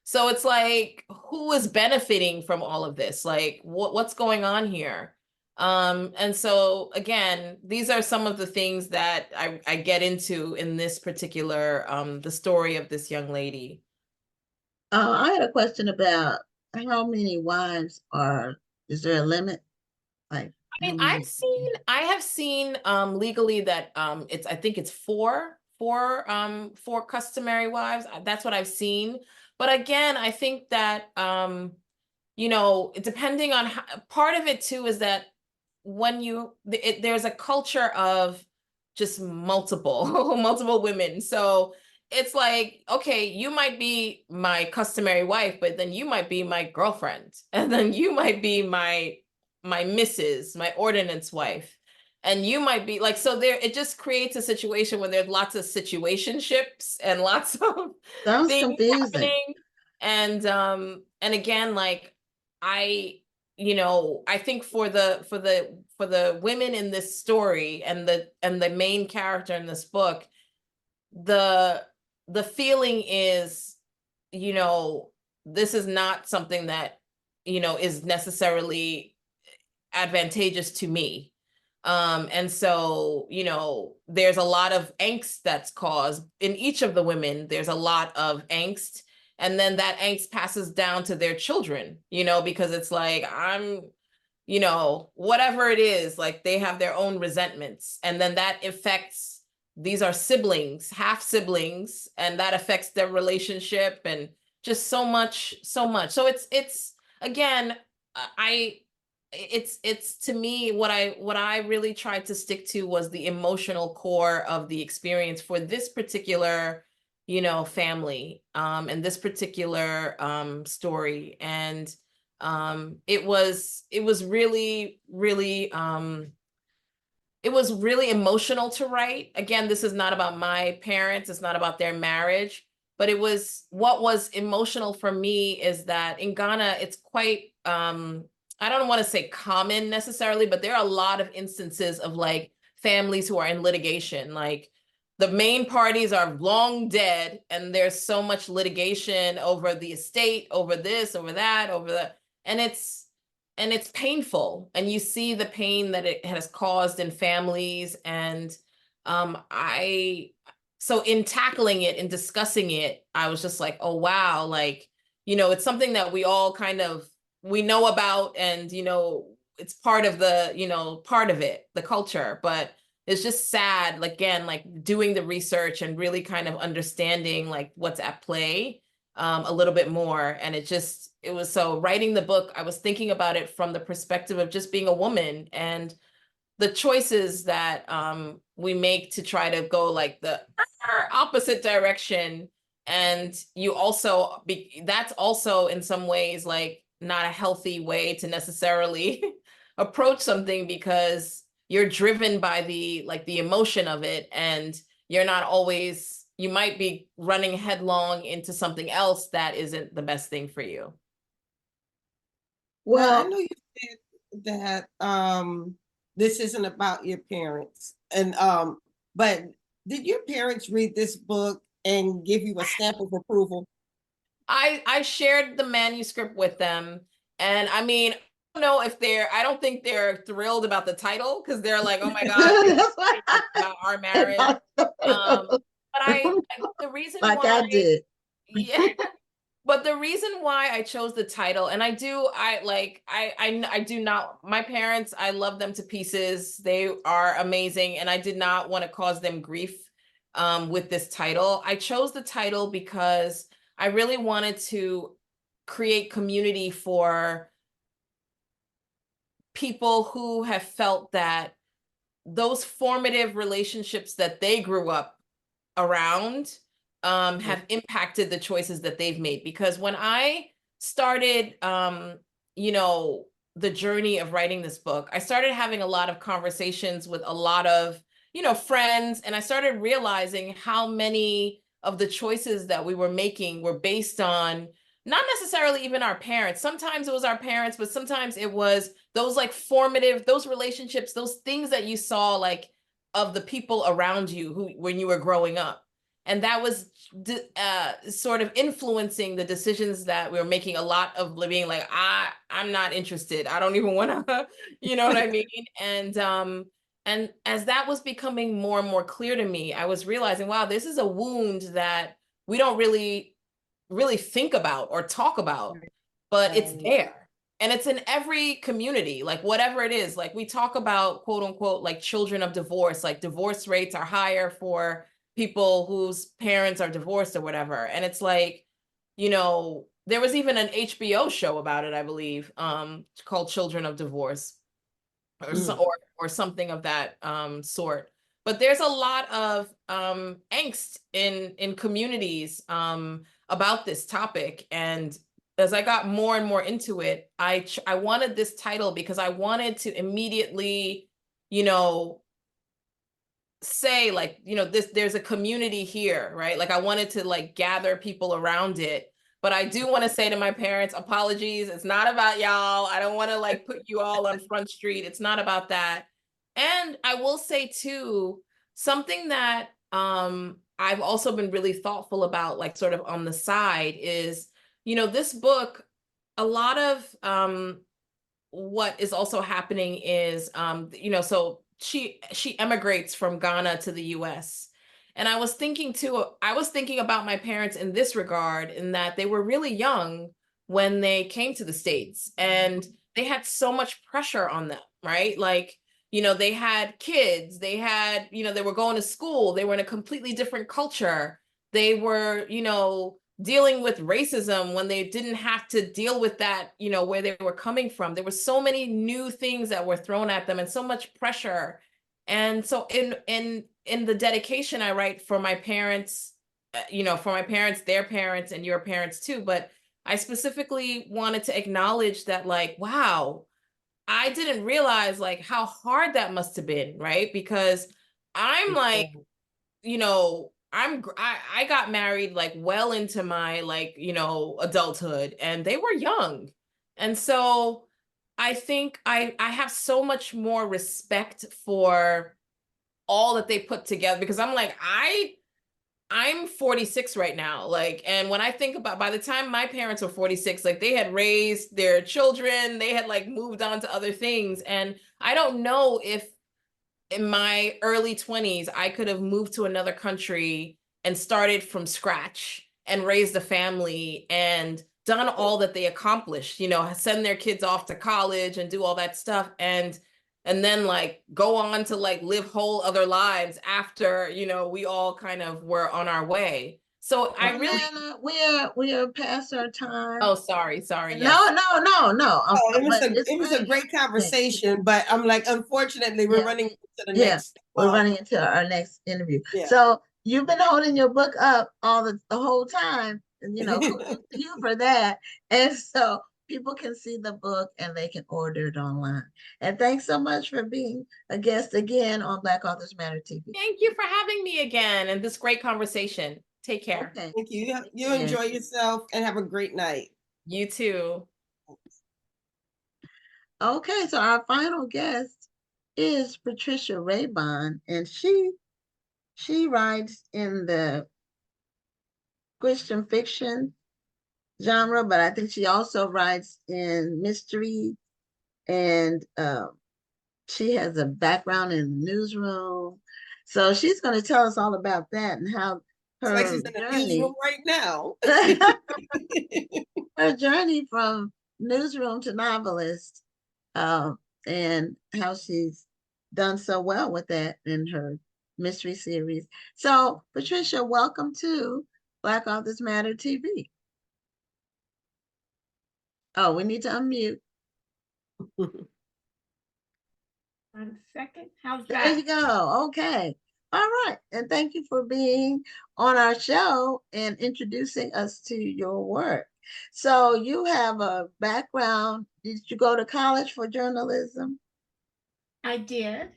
So it's like, who is benefiting from all of this? Like, what's going on here? And so again, these are some of the things that I get into in this particular the story of this young lady. I had a question about how many wives is there a limit? Like, I mean, I have seen legally that I think it's four customary wives. That's what I've seen. But again, I think that you know, depending on how, part of it too is that when there's a culture of just multiple women. So it's like, okay, you might be my customary wife, but then you might be my girlfriend, and then you might be my missus, my ordinance wife. And you might be like, so there, it just creates a situation where there's lots of situationships and lots of sounds things confusing. happening. And again, like, you know, I think for the women in this story, and the main character in this book, the feeling is, you know, this is not something that, you know, is necessarily advantageous to me. And so, you know, there's a lot of angst that's caused in each of the women. There's a lot of angst. And then that angst passes down to their children, you know, because it's like, you know, whatever it is, like, they have their own resentments. And then that affects, these are siblings, half siblings, and that affects their relationship, and just so much. So it's again, it's to me, what I really tried to stick to was the emotional core of the experience for this particular, you know, family, and this particular story. And it was really it was really emotional to write. Again, this is not about my parents, it's not about their marriage, but what was emotional for me is that in Ghana, it's quite I don't want to say common necessarily, but there are a lot of instances of like families who are in litigation. Like, the main parties are long dead, and there's so much litigation over the estate, over this, over that, and it's painful, and you see the pain that it has caused in families. And so in tackling it and discussing it, I was just like, oh wow, like, you know, it's something that we all kind of, we know about, and, you know, it's part of the culture. But it's just sad, like, again, like, doing the research and really kind of understanding like what's at play a little bit more. And it was so, writing the book, I was thinking about it from the perspective of just being a woman, and the choices that we make to try to go like the opposite direction. And that's also in some ways like not a healthy way to necessarily approach something, because you're driven by the emotion of it, and you might be running headlong into something else that isn't the best thing for you. Well, I know you said that this isn't about your parents, and but did your parents read this book and give you a stamp of approval? I shared the manuscript with them, and I mean, know if I don't think they're thrilled about the title, because they're like, oh my God, about our marriage. But the reason like why I did. Yeah. But the reason why I chose the title, and I do not, my parents, I love them to pieces. They are amazing, and I did not want to cause them grief with this title. I chose the title because I really wanted to create community for people who have felt that those formative relationships that they grew up around have impacted the choices that they've made. Because when I started, the journey of writing this book, I started having a lot of conversations with a lot of, friends, and I started realizing how many of the choices that we were making were based on not necessarily even our parents. Sometimes it was our parents, but sometimes it was those like formative, those relationships, those things that you saw like of the people around you who when you were growing up. And that was sort of influencing the decisions that we were making. A lot of being like, I'm not interested. I don't even want to, you know what I mean? And as that was becoming more and more clear to me, I was realizing, wow, this is a wound that we don't really think about or talk about, but it's there. And it's in every community, like whatever it is. Like we talk about, quote unquote, like children of divorce, like divorce rates are higher for people whose parents are divorced or whatever. And it's like, there was even an HBO show about it, I believe, called Children of Divorce or something of that sort. But there's a lot of angst in communities about this topic. And as I got more and more into it, I wanted this title because I wanted to immediately, say like, there's a community here, right? Like I wanted to like gather people around it. But I do want to say to my parents, apologies. It's not about y'all. I don't want to like put you all on Front Street. It's not about that. And I will say too, something that I've also been really thoughtful about, like sort of on the side is, this book, a lot of what is also happening is, so she emigrates from Ghana to the US. And I was thinking about my parents in this regard, in that they were really young when they came to the States, and they had so much pressure on them, right? Like, they had kids, they had, they were going to school, they were in a completely different culture. They were, dealing with racism when they didn't have to deal with that, where they were coming from. There were so many new things that were thrown at them and so much pressure. And so in the dedication I write for my parents, for my parents, their parents, and your parents too, but I specifically wanted to acknowledge that, like, wow, I didn't realize like how hard that must have been, right? Because I'm like, I got married like well into my like, adulthood, and they were young. And so I think I have so much more respect for all that they put together, because I'm like, I'm 46 right now. Like, and when I think about, by the time my parents were 46, like they had raised their children, they had like moved on to other things. And I don't know if in my early 20s, I could have moved to another country and started from scratch and raised a family and done all that they accomplished, send their kids off to college and do all that stuff. And then like go on to like live whole other lives after, we all kind of were on our way. So I really, we are past our time. Oh, sorry. Yes. No. It was a great conversation, but I'm like, unfortunately, we're running to the next. We're running into our next interview. Yeah. So you've been holding your book up the whole time, and kudos to you for that. And so people can see the book and they can order it online. And thanks so much for being a guest again on Black Authors Matter TV. Thank you for having me again and this great conversation. Take care. Okay. Thank you. You enjoy yourself and have a great night. You too. Okay, so our final guest is Patricia Raybon, and she writes in the Christian fiction genre, but I think she also writes in mystery and she has a background in the newsroom. So she's going to tell us all about that and how It's like she's in the newsroom right now. her journey from newsroom to novelist, and how she's done so well with that in her mystery series. So, Patricia, welcome to Black Authors Matter TV. Oh, we need to unmute. 1 second. How's that? There you go. Okay. All right. And thank you for being on our show and introducing us to your work. So you have a background. Did you go to college for journalism? I did.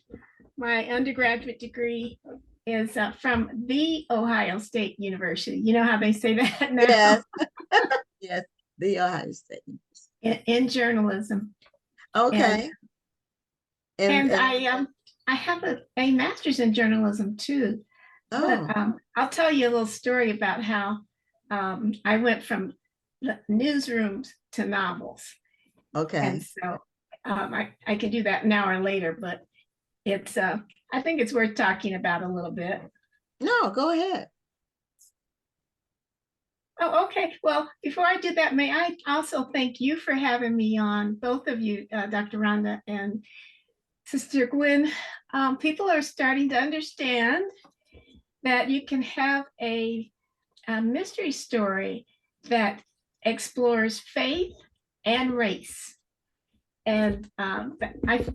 My undergraduate degree is from the Ohio State University. You know how they say that now? Yes. Yes, the Ohio State University. In journalism. Okay. And I have a master's in journalism too. Oh. But I'll tell you a little story about how I went from the newsrooms to novels. Okay. And so I could do that now or later, but it's I think it's worth talking about a little bit. No, go ahead. Oh, okay. Well, before I do that, may I also thank you for having me on, both of you, Dr. Rhonda and Sister Gwen. People are starting to understand that you can have a mystery story that explores faith and race. And I've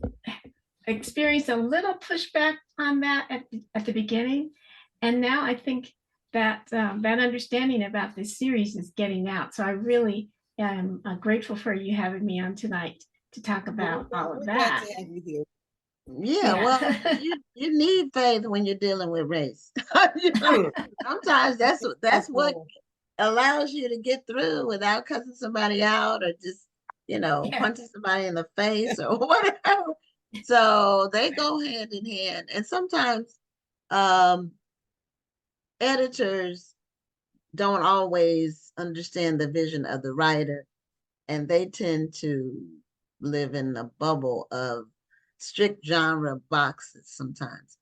experienced a little pushback on that at the beginning. And now I think that that understanding about this series is getting out. So I really am grateful for you having me on tonight to talk about all of that. Yeah, well, you need faith when you're dealing with race. Sometimes that's what allows you to get through without cussing somebody out or just, punching somebody in the face or whatever. So they go hand in hand. And sometimes editors don't always understand the vision of the writer, and they tend to live in a bubble of strict genre boxes sometimes.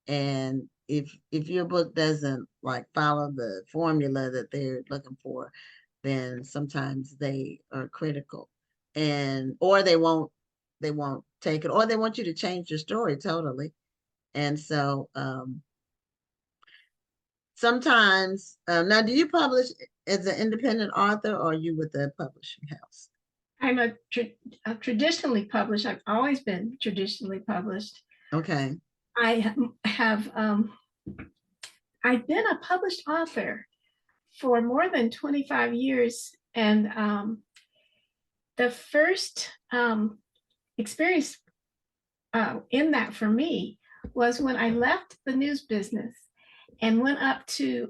And if your book doesn't follow the formula that they're looking for, then sometimes they are critical, or they won't take it, or they want you to change your story totally. And so sometimes now, do you publish as an independent author, or are you with a publishing house? I'm a traditionally published. I've always been traditionally published. Okay. I have I've been a published author for more than 25 years, and the first experience in that for me was when I left the news business and went up to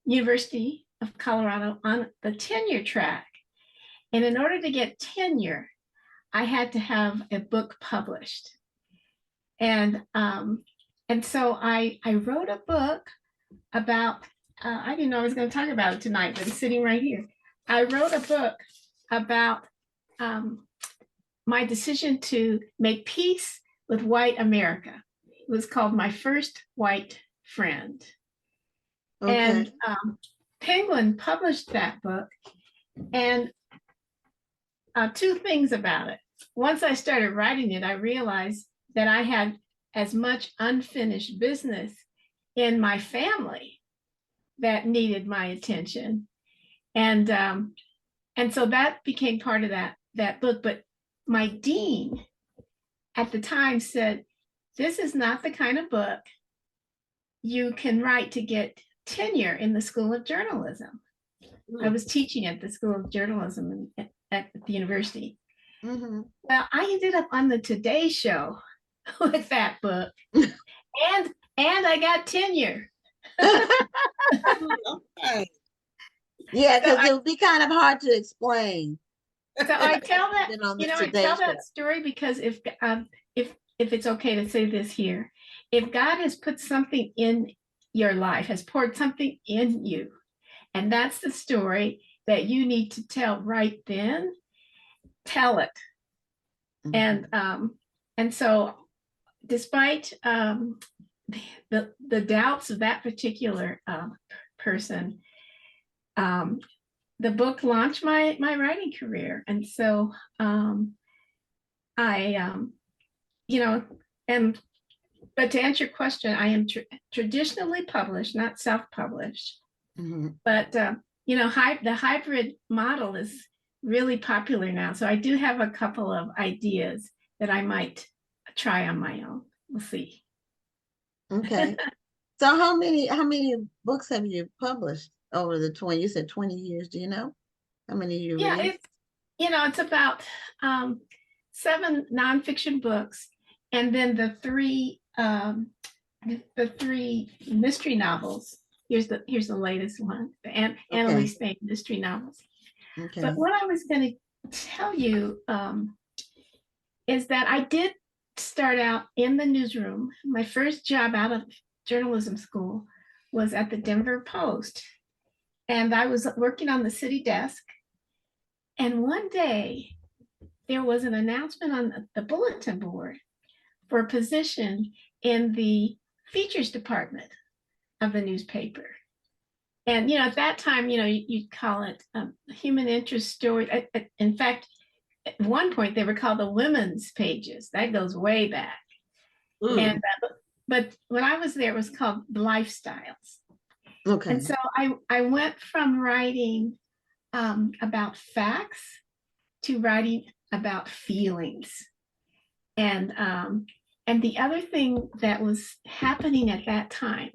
University of Colorado on the tenure track. And in order to get tenure, I had to have a book published. And so I wrote a book about, I didn't know I was going to talk about it tonight, but it's sitting right here. I wrote a book about my decision to make peace with white America. It was called My First White Friend. Okay. And Penguin published that book. And two things about it. Once I started writing it, I realized that I had as much unfinished business in my family that needed my attention. And so that became part of that book. But my dean at the time said, this is not the kind of book you can write to get tenure in the School of Journalism. I was teaching at the School of Journalism at the university. Mm-hmm. Well, I ended up on the Today Show with that book, and I got tenure. Okay. Yeah, because it would be kind of hard to explain. So I tell that, I tell that story because if it's okay to say this here, if God has put something in your life, has poured something in you, and that's the story that you need to tell right then, tell it. And so despite the doubts of that particular person, the book launched my writing career. And so but to answer your question, I am traditionally published, not self-published. But the hybrid model is really popular now. So I do have a couple of ideas that I might try on my own. We'll see. Okay. So how many books have you published over the 20? You said 20 years. Do you know how many you released? It's about 7 nonfiction books, and then the three mystery novels. Here's the latest one, the Annalise Spain mystery novels. Okay. But what I was going to tell you is that I did start out in the newsroom. My first job out of journalism school was at the Denver Post, and I was working on the city desk. And one day there was an announcement on the bulletin board for a position in the features department of the newspaper. And, at that time, you'd call it human interest story. In fact, at one point they were called the women's pages. That goes way back. And but when I was there, it was called lifestyles. Okay. And so I went from writing about facts to writing about feelings. And the other thing that was happening at that time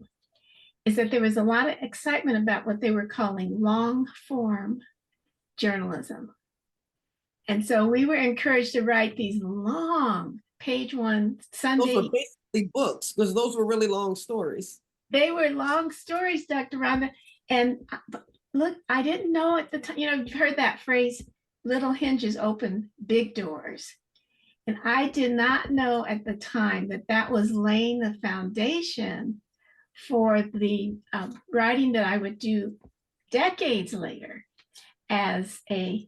is that there was a lot of excitement about what they were calling long form journalism. And so we were encouraged to write these long page one Sunday. Those were basically books, because those were really long stories. They were long stories, Dr. Rhonda. And look, I didn't know at the time, you've heard that phrase, little hinges open big doors. And I did not know at the time that that was laying the foundation for the writing that I would do decades later as a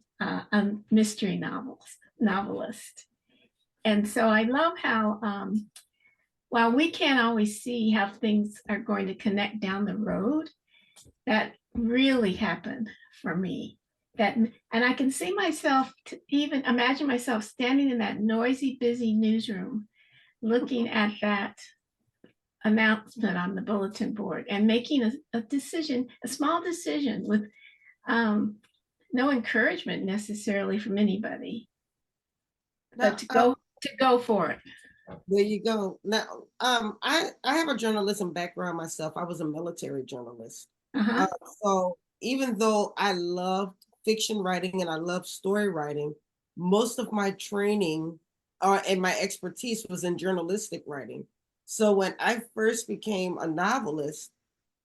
mystery novelist. And so I love how, while we can't always see how things are going to connect down the road, that really happened for me. And I can see myself, even imagine myself standing in that noisy, busy newsroom, looking at that announcement on the bulletin board and making a decision, a small decision with no encouragement necessarily from anybody, but to go for it. There you go. Now, I have a journalism background myself. I was a military journalist. So even though I loved fiction writing and I loved story writing, most of my training and my expertise was in journalistic writing. So when I first became a novelist,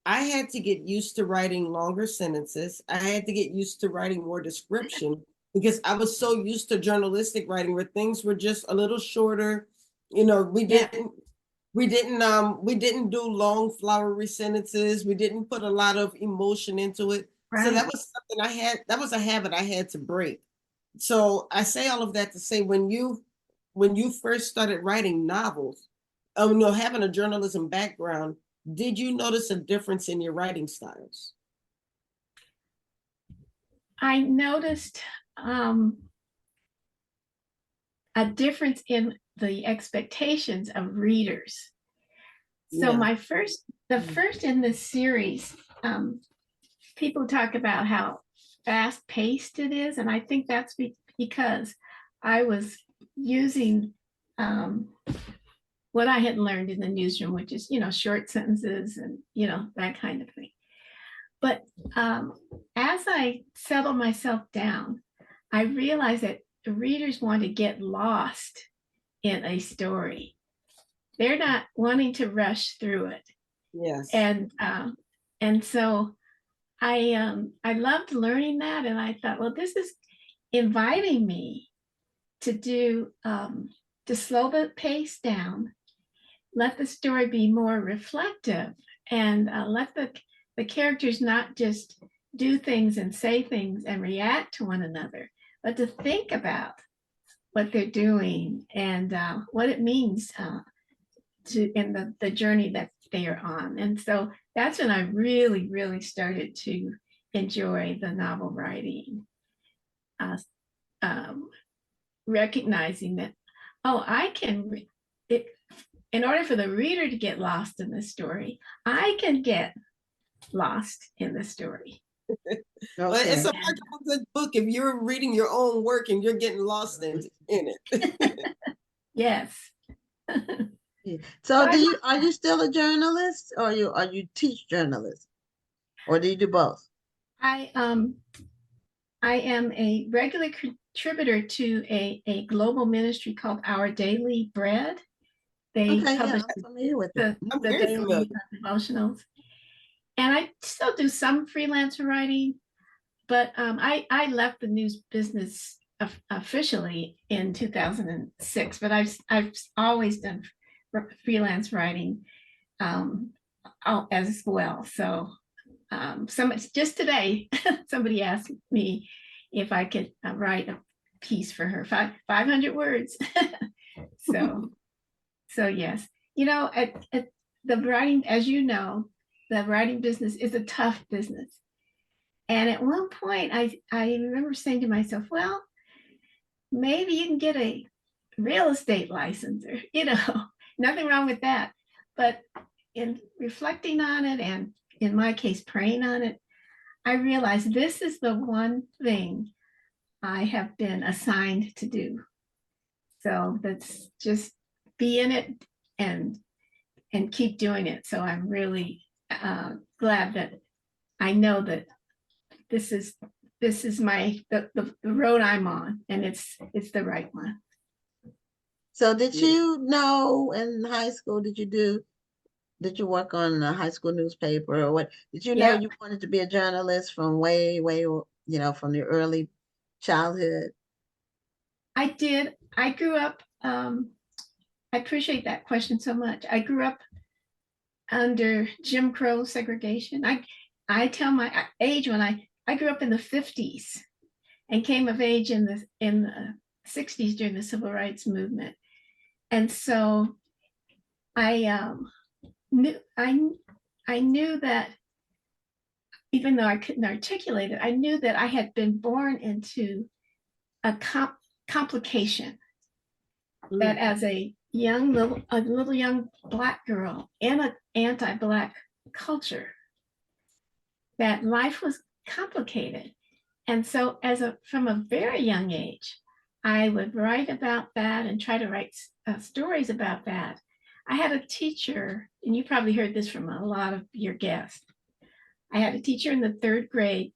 I had to get used to writing longer sentences. I had to get used to writing more description because I was so used to journalistic writing where things were just a little shorter. We didn't do long flowery sentences. We didn't put a lot of emotion into it. Right. So that was something that was a habit I had to break. So I say all of that to say, when you first started writing novels, having a journalism background, did you notice a difference in your writing styles? I noticed a difference in the expectations of readers. So the first in this series, people talk about how fast paced it is. And I think that's because I was using what I had learned in the newsroom, which is, short sentences and, that kind of thing. But as I settled myself down, I realized that the readers want to get lost in a story. They're not wanting to rush through it. Yes. And so I loved learning that, and I thought, well, this is inviting me to do to slow the pace down, let the story be more reflective, and let the characters not just do things and say things and react to one another, but to think about what they're doing and what it means to in the journey that they are on. And so that's when I really, really started to enjoy the novel writing, recognizing that, oh, I can, it, in order for the reader to get lost in the story, I can get lost in the story. Well, it's a wonderful good book if you're reading your own work and you're getting lost in it. Yes. So are you still a journalist, or you teach journalism, or do you do both? I am a regular contributor to a global ministry called Our Daily Bread. They publish I'm familiar with the daily devotionals. And I still do some freelance writing, but I left the news business officially in 2006, but I've always done freelance writing as well. So just today, somebody asked me if I could write a piece for her, 500 words. So yes, you know, at the writing, as you know, the writing business is a tough business. And at one point, I remember saying to myself, well, maybe you can get a real estate license, or, you know, nothing wrong with that. But in reflecting on it, and in my case, praying on it, I realized this is the one thing I have been assigned to do. So that's just be in it and keep doing it. So I'm really glad that I know that this is the road I'm on, and it's the right one. So did you know in high school, did you work on a high school newspaper, or what? Did you know you wanted to be a journalist from way, you know, from your early childhood? I did. I grew up, I appreciate that question so much. I grew up under Jim Crow segregation. I tell my age when I grew up in the 50s and came of age in the 60s during the civil rights movement. And so I knew that, even though I couldn't articulate it, I knew that I had been born into a complication. That as a little young Black girl in an anti-Black culture, that life was complicated. And so from a very young age, I would write about that and try to write stories about that. I had a teacher, and you probably heard this from a lot of your guests. I had a teacher in the 3rd grade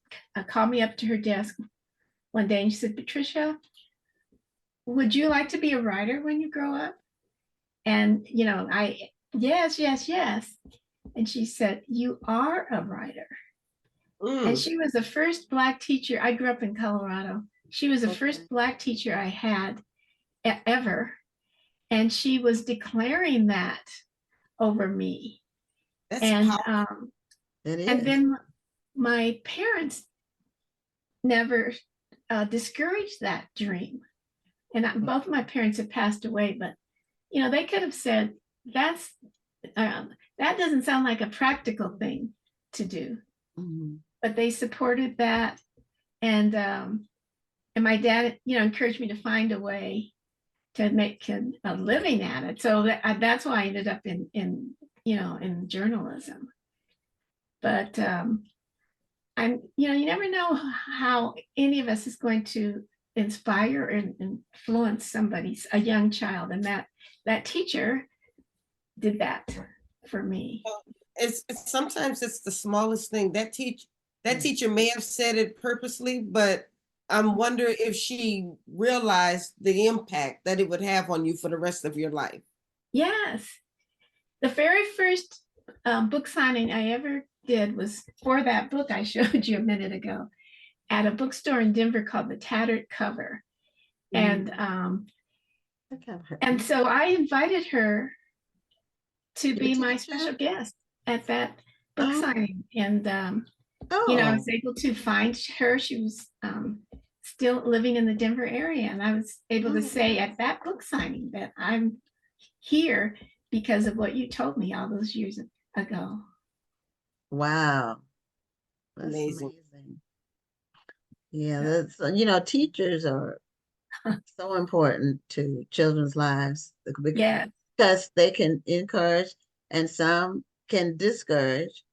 call me up to her desk one day, and she said, Patricia, would you like to be a writer when you grow up? And, you know, yes. And she said, you are a writer. And she was the first Black teacher. I grew up in Colorado. She was the first Black teacher I had ever. And she was declaring that over me. That's powerful. And then my parents never discouraged that dream. And both of my parents have passed away, but, you know, they could have said, that doesn't sound like a practical thing to do. Mm-hmm. But they supported that. And my dad, you know, encouraged me to find a way to make a living at it. So that's why I ended up in journalism. But you know, you never know how any of us is going to inspire and influence a young child, and that teacher did that for me. It's sometimes it's the smallest thing. That teacher may have said it purposely, but I'm wondering if she realized the impact that it would have on you for the rest of your life. Yes, the very first book signing I ever did was for that book I showed you a minute ago, at a bookstore in Denver called The Tattered Cover. Mm-hmm. And so I invited her to be my special guest at that book signing. And, you know, I was able to find her. She was still living in the Denver area. And I was able to say at that book signing that I'm here because of what you told me all those years ago. Wow. That's Amazing. Yeah, that's, teachers are so important to children's lives Yeah. because they can encourage and some can discourage.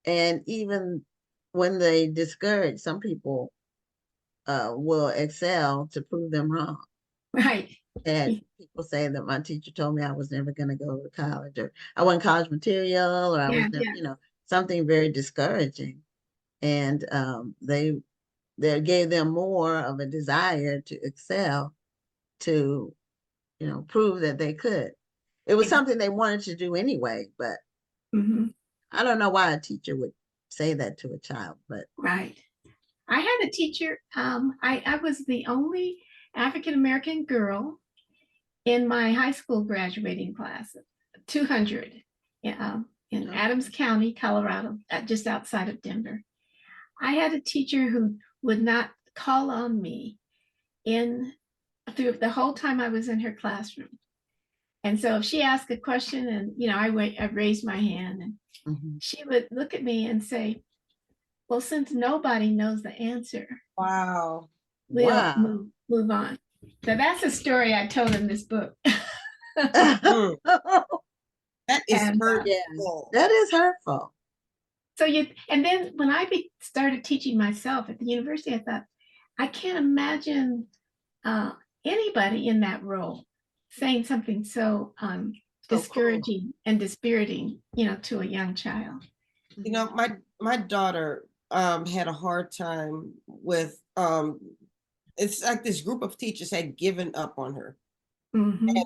And even when they discourage, some people will excel to prove them wrong. Right. And people say that my teacher told me I was never going to go to college, or I wasn't college material, or I was never, something very discouraging. And they gave them more of a desire to excel, to prove that they could. It was something they wanted to do anyway, but I don't know why a teacher would say that to a child, but right. I had a teacher, I was the only African-American girl in my high school graduating class, 200, in Adams County, Colorado, just outside of Denver. I had a teacher who would not call on me through the whole time I was in her classroom. And so if she asked a question and, I raised my hand, and she would look at me and say, well, since nobody knows the answer, wow, we'll move on. So that's a story I told in this book. That is hurtful. That is hurtful. So and then when I started teaching myself at the university, I thought, I can't imagine anybody in that role saying something so discouraging and dispiriting, to a young child. My daughter had a hard time with it's like this group of teachers had given up on her. And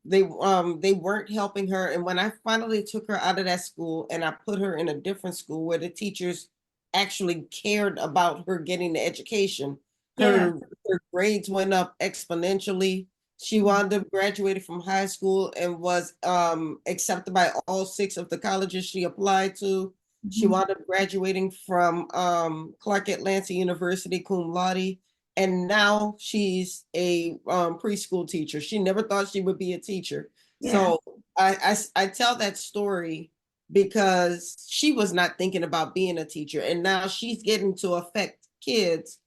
they weren't helping her. And when I finally took her out of that school and I put her in a different school where the teachers actually cared about her getting the education, her grades went up exponentially. She wound up graduating from high school and was accepted by all 6 of the colleges she applied to. She wound up graduating from Clark Atlanta University cum laude. And now she's a preschool teacher. She never thought she would be a teacher. Yeah. So I tell that story because she was not thinking about being a teacher. And now she's getting to affect kids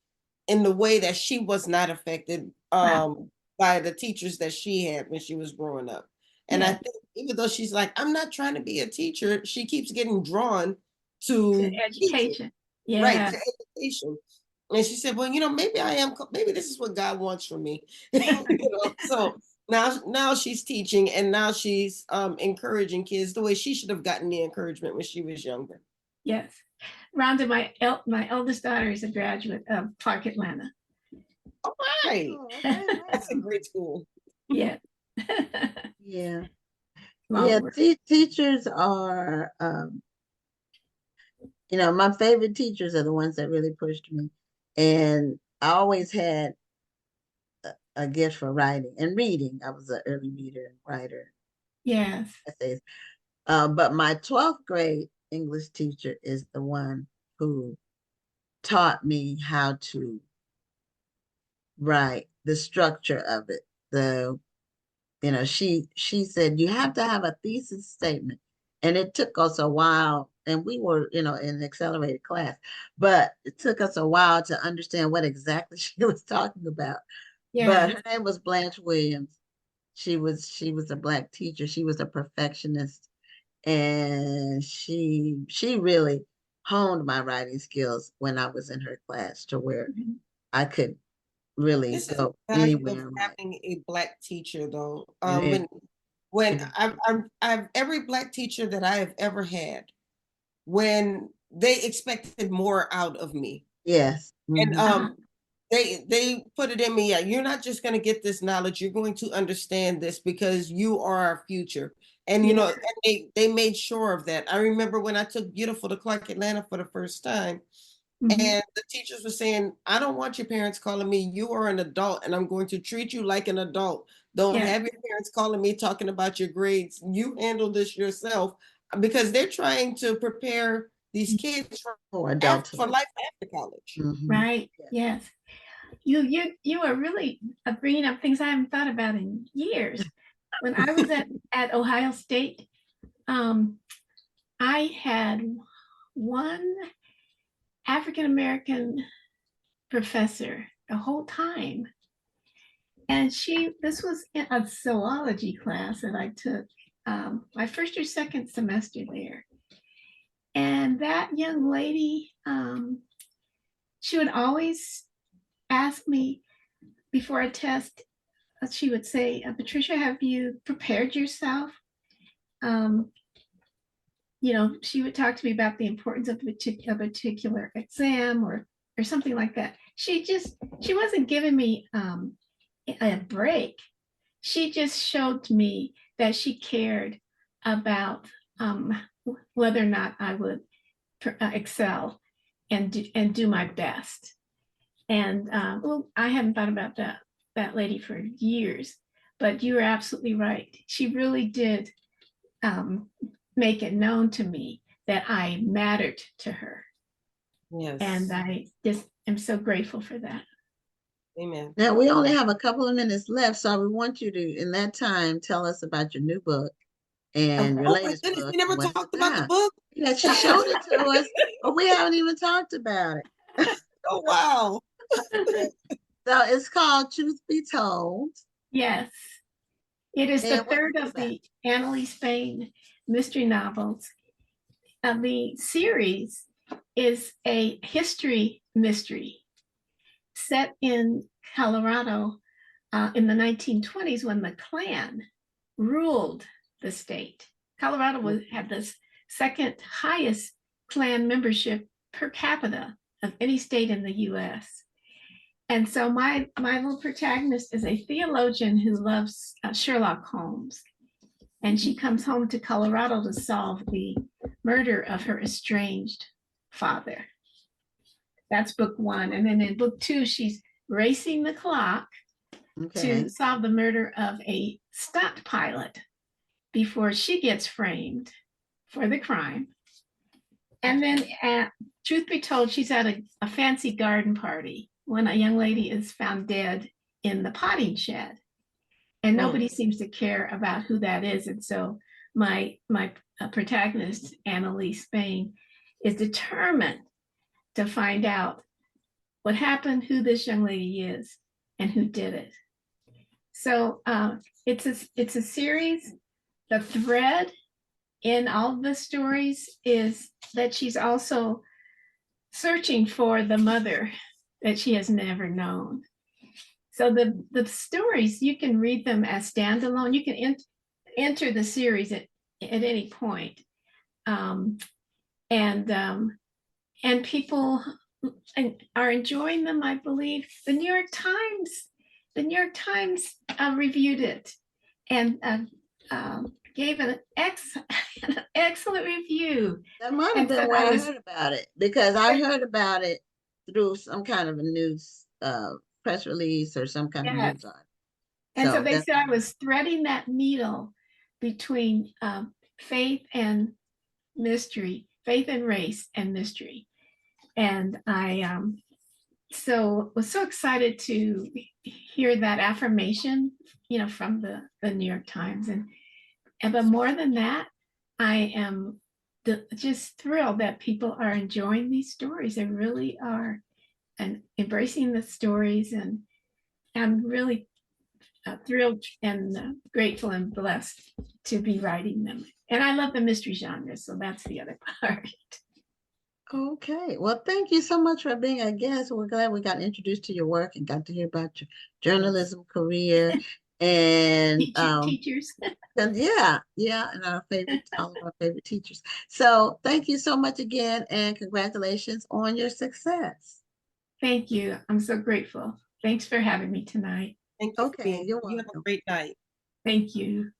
in the way that she was not affected by the teachers that she had when she was growing up. And I think even though she's like, I'm not trying to be a teacher, she keeps getting drawn to education. Teaching. Right, to education. And she said, well, maybe this is what God wants from me. So now she's teaching, and now she's encouraging kids the way she should have gotten the encouragement when she was younger. Yes. Rhonda, my eldest daughter is a graduate of Clark Atlanta. All right. That's a great school. Yeah. Yeah. Teachers are, my favorite teachers are the ones that really pushed me. And I always had a gift for writing and reading. I was an early reader and writer. Yes. Essays. But my 12th grade English teacher is the one who taught me how to write, the structure of it. She said, you have to have a thesis statement. And it took us a while, and we were, in an accelerated class, but it took us a while to understand what exactly she was talking about. Yeah. But her name was Blanche Williams. She was a Black teacher. She was a perfectionist, and she really honed my writing skills when I was in her class to where I could really go anywhere. Having a Black teacher, though, when I've every Black teacher that I have ever had, when they expected more out of me. Yes. And they put it in me. Yeah, you're not just going to get this knowledge. You're going to understand this because you are our future. And, and they made sure of that. I remember when I took Beautiful to Clark Atlanta for the first time, and the teachers were saying, I don't want your parents calling me. You are an adult, and I'm going to treat you like an adult. Don't have your parents calling me talking about your grades. You handle this yourself, because they're trying to prepare these kids for life after college. Right. Yes. you are really bringing up things I haven't thought about in years. When I was at Ohio State, I had one African-American professor the whole time. And this was in a zoology class that I took my first or second semester there. And that young lady, she would always ask me before a test, she would say, Patricia, have you prepared yourself? She would talk to me about the importance of a particular exam or something like that. She wasn't giving me a break. She just showed me that she cared about whether or not I would excel and do my best. And I hadn't thought about that lady for years, but you were absolutely right. She really did make it known to me that I mattered to her. Yes. And I just am so grateful for that. Amen. Now we only have a couple of minutes left, so we want you to, in that time, tell us about your new book and your latest book. You never talked about the book? Yeah, she showed it to us, but we haven't even talked about it. Oh, wow. So it's called Truth Be Told. Yes. It is the third of the Annalise Spain mystery novels. The series is a history mystery set in Colorado in the 1920s when the Klan ruled the state. Colorado had the second highest Klan membership per capita of any state in the US. And so my little protagonist is a theologian who loves Sherlock Holmes. And she comes home to Colorado to solve the murder of her estranged father. That's book one. And then in book two, she's racing the clock to solve the murder of a stunt pilot before she gets framed for the crime. And then truth be told, she's at a fancy garden party when a young lady is found dead in the potting shed. And nobody seems to care about who that is. And so my protagonist, Annalise Spain, is determined to find out what happened, who this young lady is, and who did it. So it's a series. The thread in all of the stories is that she's also searching for the mother that she has never known. So the stories, you can read them as standalone. You can enter the series at any point. And people are enjoying them, I believe. The New York Times reviewed it and gave an excellent review. That might have been where I heard about it, because I heard about it through some kind of a news press release or some kind of news article. And so they said I was threading that needle between faith and mystery, faith and race and mystery. And I was so excited to hear that affirmation, from the New York Times. But more than that, I am just thrilled that people are enjoying these stories. They really are, and embracing the stories. And I'm really thrilled and grateful and blessed to be writing them. And I love the mystery genre, so that's the other part. Okay, well, thank you so much for being a guest. We're glad we got introduced to your work and got to hear about your journalism career and teachers. And and all of our favorite teachers. So thank you so much again, and congratulations on your success. Thank you. I'm so grateful. Thanks for having me tonight. Thank you. Okay, you're welcome. You have a great night. Thank you.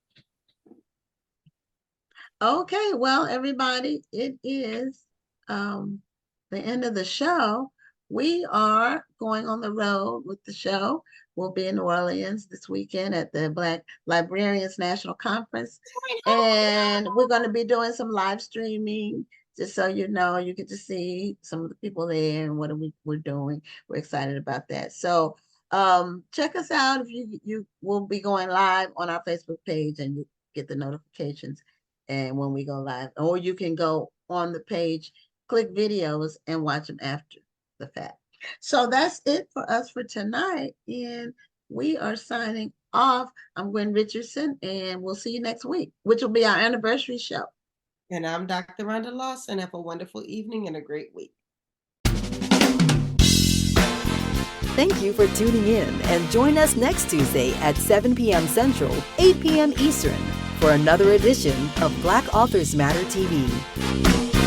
Okay, well, everybody, it is the end of the show. We are going on the road with the show. We'll be in New Orleans this weekend at the Black Librarians National Conference. And we're going to be doing some live streaming. just so you know, you get to see some of the people there and what we're doing. We're excited about that. So check us out. If you will be going live on our Facebook page, and you get the notifications and when we go live, or you can go on the page, click videos, and watch them after the fact. So that's it for us for tonight, and we are signing off. I'm Gwen Richardson, and we'll see you next week, which will be our anniversary show. And I'm Dr. Rhonda Lawson. Have a wonderful evening and a great week. Thank you for tuning in, and join us next Tuesday at 7 p.m. Central, 8 p.m. Eastern for another edition of Black Authors Matter TV.